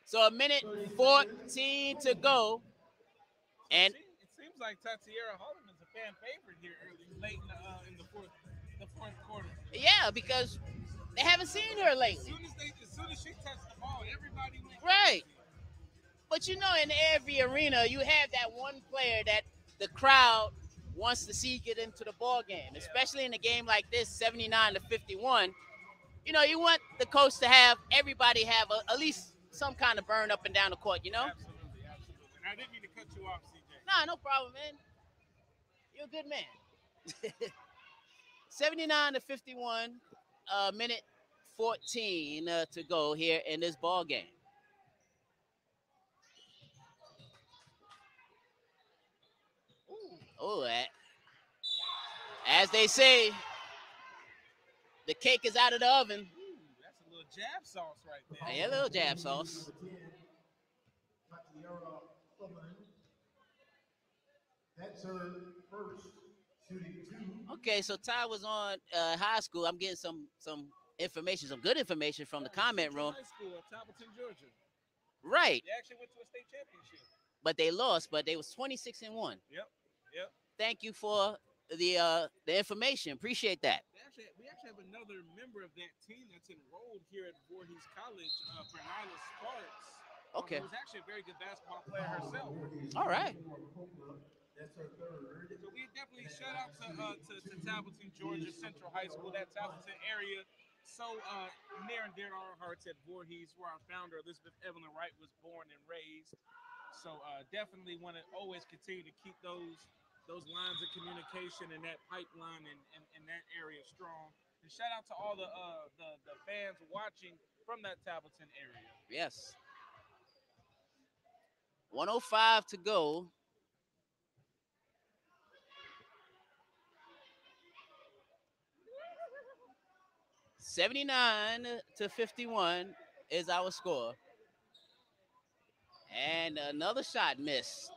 So a minute 14 to go. And it seems like Tatiera Holloman's a fan favorite here late in the fourth quarter. Yeah, because they haven't seen her lately. As soon as she touched the ball, everybody went right. But you know, in every arena, you have that one player that the crowd wants to see get into the ball game, especially in a game like this, 79-51. You know, you want the coach to have everybody have at least some kind of burn up and down the court, you know? Absolutely. And I didn't mean to cut you off, CJ. Nah, no problem, man. You're a good man. 79-51, minute 14 to go here in this ball game. Oh, as they say, the cake is out of the oven. Ooh, that's a little jab sauce right there. Yeah, a little jab sauce. That's her first shooting 2. Okay, so Ty was on high school. I'm getting some information, some good information from the comment room. High school at Templeton, Georgia. Right. They actually went to a state championship. But they lost, but they was 26-1. Yep. Thank you for the information. Appreciate that. We actually have another member of that team that's enrolled here at Voorhees College, Nyla Sparks. Okay. Who's actually a very good basketball player herself. All right. That's her third. So we definitely shout out to Templeton, Georgia Central High School, that Templeton area. So near and dear to our hearts at Voorhees, where our founder, Elizabeth Evelyn Wright, was born and raised. So definitely want to always continue to keep those lines of communication and that pipeline in that area strong. And shout out to all the fans watching from that Templeton area. Yes. 105 to go. (79-51) is our score. And another shot missed.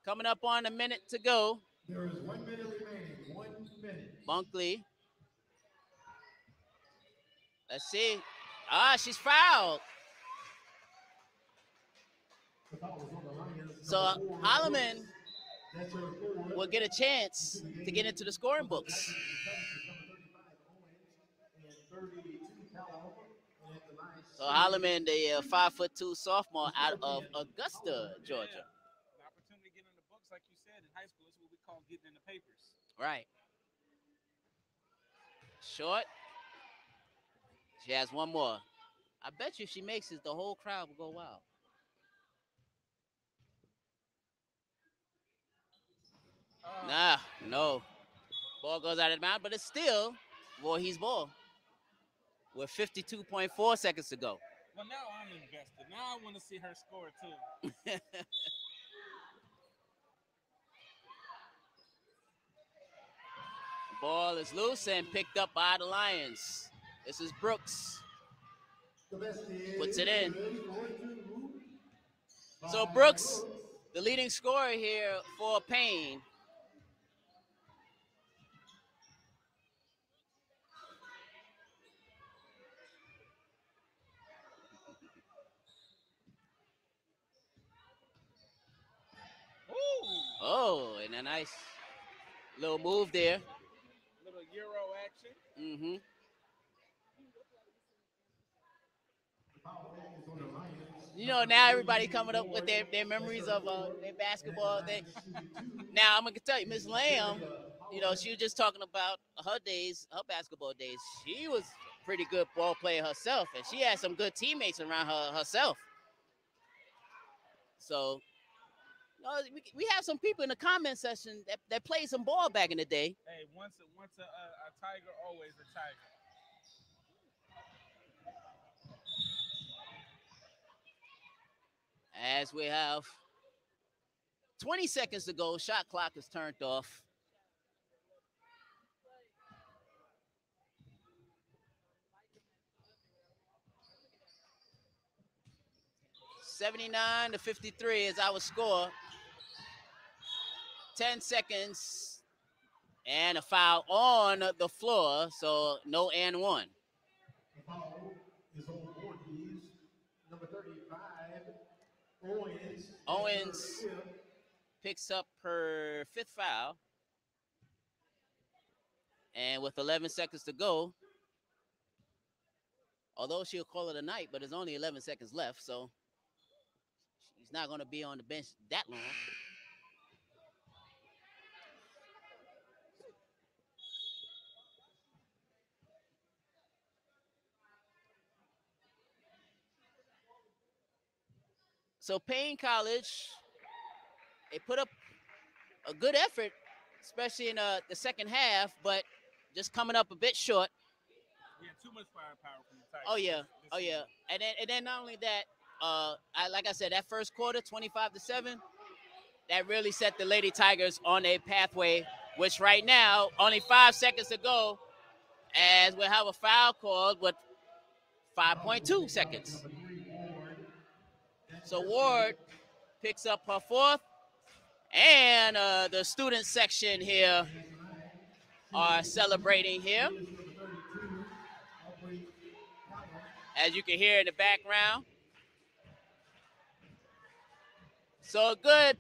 Coming up on a minute to go. There is 1 minute remaining. 1 minute. Bunkley. Let's see. She's fouled. So Holloman will get a chance to get into the scoring books. So Holloman, the 5'2" sophomore out of Augusta, Georgia. The opportunity to get in the books, like you said, in high school, is what we call getting in the papers. Right. Short. She has one more. I bet you if she makes it, the whole crowd will go wild. No. Ball goes out of the bounds, but it's still Voorhees ball with 52.4 seconds to go. Well, now I'm invested. Now I want to see her score, too. Ball is loose and picked up by the Lions. This is Brooks. Puts it in. So Brooks, the leading scorer here for Paine. A nice little move there. Little Euro action. Mm-hmm. You know, now everybody coming up with their memories of their basketball. Now I'm gonna tell you, Miss Lamb, you know, she was just talking about her days, her basketball days. She was a pretty good ball player herself, and she had some good teammates around her herself. So, you know, we have some people in the comment section that played some ball back in the day. Hey, once a tiger, always a tiger. As we have 20 seconds to go, shot clock is turned off. $79-53 is our score. 10 seconds and a foul on the floor, so no and one. The foul is on Voorhees, number 35, Owens. Owens picks up her fifth foul. And with 11 seconds to go, although she'll call it a night, but there's only 11 seconds left, so she's not going to be on the bench that long. So Paine College, they put up a good effort, especially in the second half, but just coming up a bit short. Yeah, too much firepower from the Tigers. Oh yeah, oh yeah, and then not only that, like I said, that first quarter, 25-7, that really set the Lady Tigers on a pathway. Which right now, only 5 seconds to go, as we'll have a foul called with 5.2 seconds. So Ward picks up her fourth, and the student section here are celebrating here. As you can hear in the background. So a good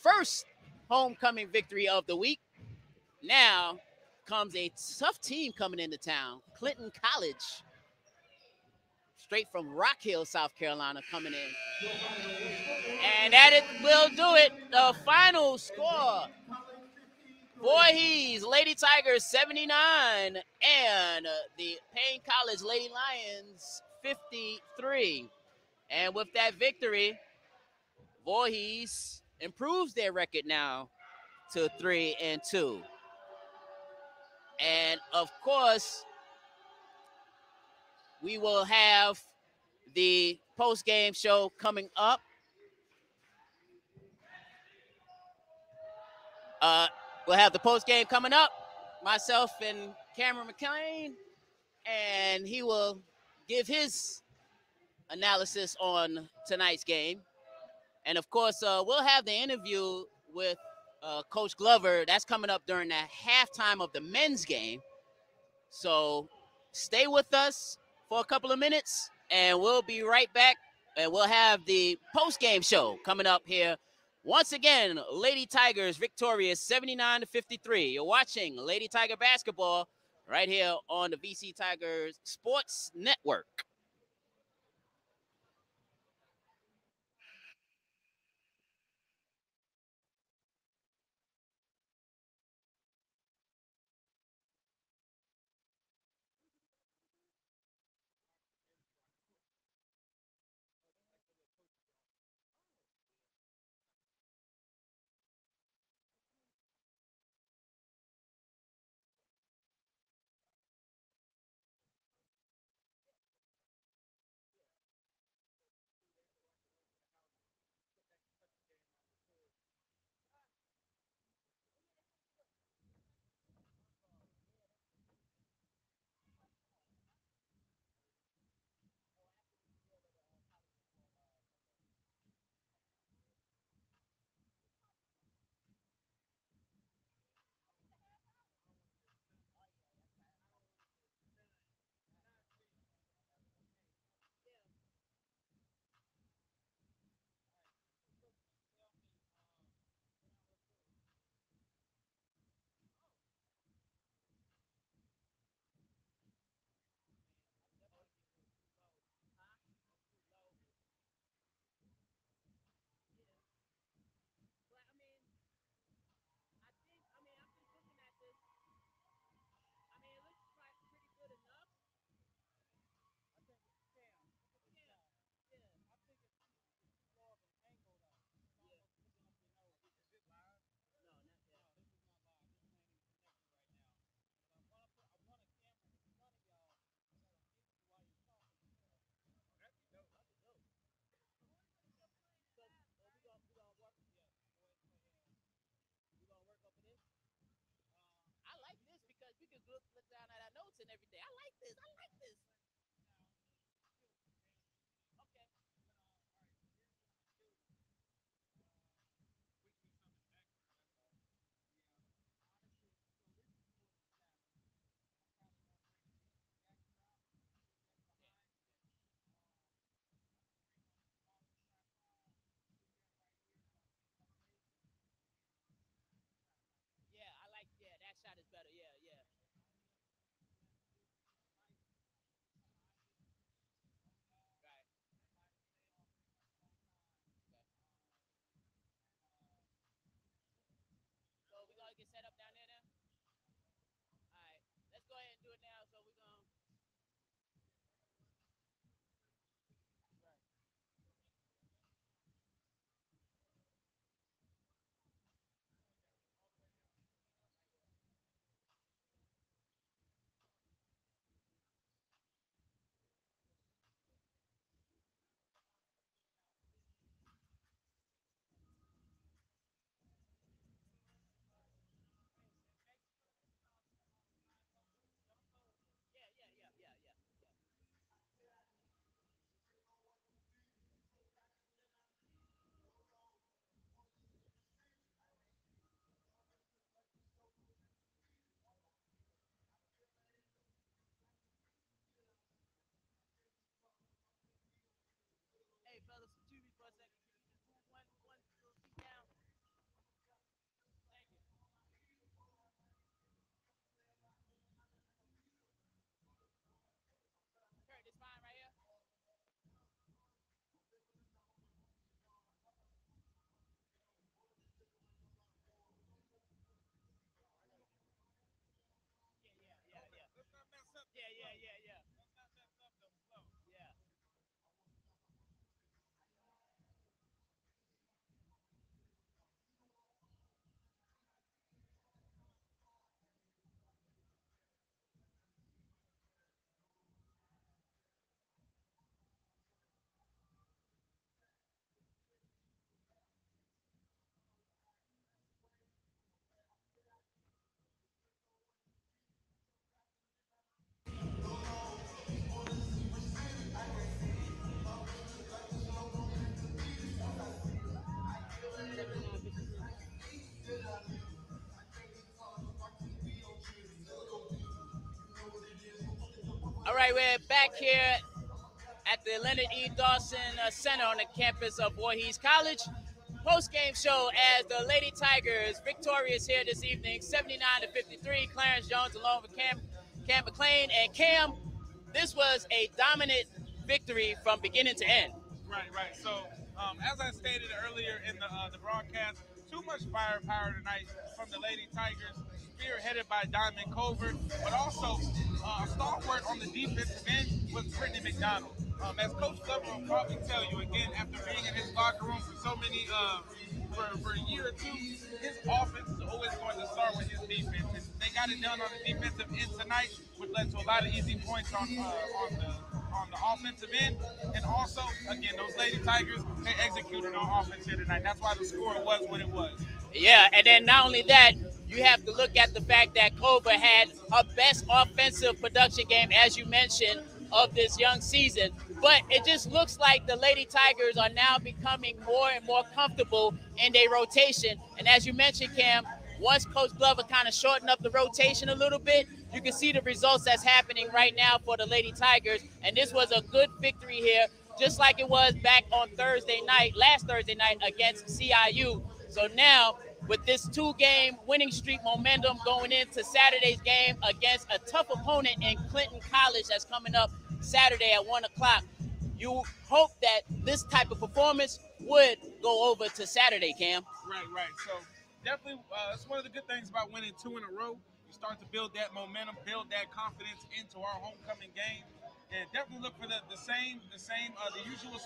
first homecoming victory of the week. Now comes a tough team coming into town, Clinton College. Straight from Rock Hill, South Carolina, coming in. And that it will do it. The final score. Voorhees, Lady Tigers 79, and the Paine College Lady Lions 53. And with that victory, Voorhees improves their record now to 3-2. And of course, we will have the post-game show coming up. We'll have the post-game coming up. Myself and Cameron McClain, and he will give his analysis on tonight's game. And of course, we'll have the interview with Coach Glover. That's coming up during the halftime of the men's game. So stay with us for a couple of minutes, and we'll be right back. And we'll have the post-game show coming up here. Once again, Lady Tigers victorious 79-53. You're watching Lady Tiger basketball right here on the VC Tigers Sports Network. we could look down at our notes and everything. I like this. I like this. Okay. Yeah, I like. Yeah, that shot is better. Yeah, yeah. Right. Okay. So we're gonna get set up down there now. All right. Let's go ahead and do it now. So we're gonna. Right. Yeah, yeah, yeah, yeah, yeah, yeah. Hey, fellas, excuse me for a second. Can you just move one little seat down? Thank you. Kurt, this fine right here. Yeah, yeah, yeah, yeah. Let's not mess up the Yeah, flow. yeah, yeah, yeah. Let's not mess up the flow. Yeah. All right, we're back here at the Leonard E. Dawson Center on the campus of Voorhees College. Post-game show as the Lady Tigers victorious here this evening, 79-53. Clarence Jones along with Cam McLean. And Cam, this was a dominant victory from beginning to end. Right, right. So, as I stated earlier in the broadcast, too much firepower tonight from the Lady Tigers, spearheaded by Diamond Culver, but also a stalwart on the defensive end was Brittany McDonald. As Coach Glover will probably tell you again, after being in his locker room for so many, for a year or two, his offense is always going to start with his defense. And they got it done on the defensive end tonight, which led to a lot of easy points on the offensive end. And also, again, those Lady Tigers, they executed on offense here tonight. That's why the score was what it was. Yeah, and then not only that, you have to look at the fact that Culver had her best offensive production game, as you mentioned, of this young season. But it just looks like the Lady Tigers are now becoming more and more comfortable in their rotation. And as you mentioned, Cam, once Coach Glover kind of shortened up the rotation a little bit, you can see the results that's happening right now for the Lady Tigers. And this was a good victory here, just like it was back on last Thursday night against CIU. So now, with this two-game winning streak momentum going into Saturday's game against a tough opponent in Clinton College that's coming up Saturday at 1 o'clock, you hope that this type of performance would go over to Saturday, Cam. Right, right. So definitely, that's one of the good things about winning two in a row. You start to build that momentum, build that confidence into our homecoming game, and definitely look for the usual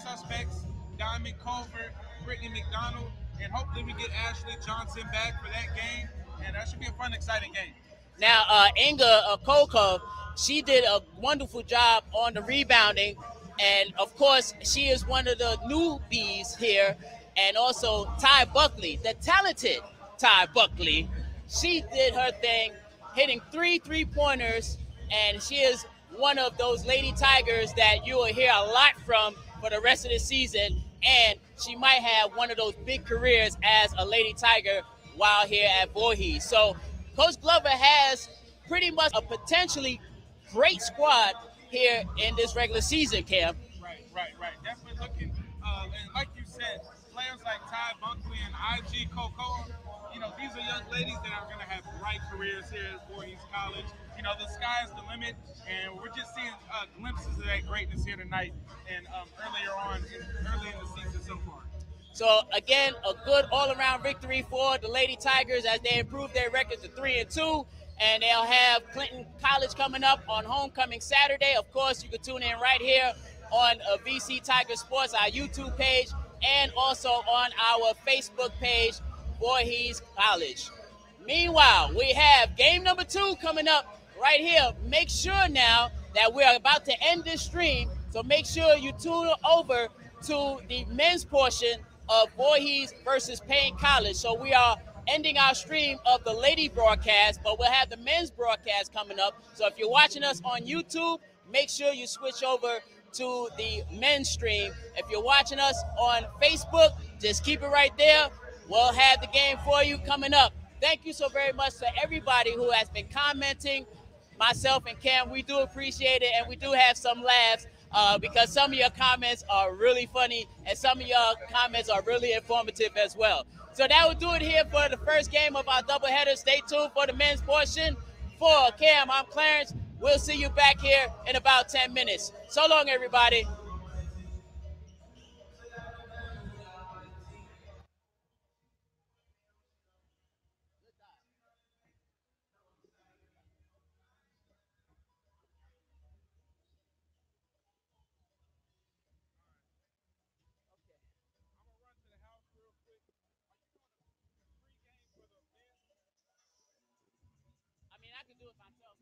suspects: Diamond Culver, Brittany McDonald, and hopefully we get Ashley Johnson back for that game, and that should be a fun, exciting game. Now, Inga Kolkov, she did a wonderful job on the rebounding. And of course, she is one of the newbies here. And also, Ty Buckley, the talented Ty Buckley, she did her thing hitting 3 3-pointers, and she is one of those Lady Tigers that you will hear a lot from for the rest of the season. And she might have one of those big careers as a Lady Tiger while here at Voorhees. So Coach Glover has pretty much a potentially great squad here in this regular season, Cam. Right. Definitely looking, and like you said, players like Ty Bunkley and IG Cocoa, these are young ladies that are going to have bright careers here at Voorhees College. The sky's the limit, and we're just seeing glimpses of that greatness here tonight and early in the season so far. So again, a good all-around victory for the Lady Tigers as they improve their record to 3-2, and they'll have Clinton College coming up on homecoming Saturday. Of course, you can tune in right here on VC Tiger Sports, our YouTube page, and also on our Facebook page, Voorhees College. Meanwhile, we have game number 2 coming up right here. Make sure now that we're about to end this stream, so make sure you tune over to the men's portion of Voorhees versus Paine College. So we are ending our stream of the lady broadcast, but we'll have the men's broadcast coming up. So if you're watching us on YouTube, make sure you switch over to the men's stream. If you're watching us on Facebook, just keep it right there. We'll have the game for you coming up. Thank you so very much to everybody who has been commenting. Myself and Cam, we do appreciate it, and we do have some laughs because some of your comments are really funny, and some of your comments are really informative as well. So that will do it here for the first game of our doubleheader. Stay tuned for the men's portion. For Cam, I'm Clarence. We'll see you back here in about 10 minutes. So long, everybody. I mean, I can do it myself.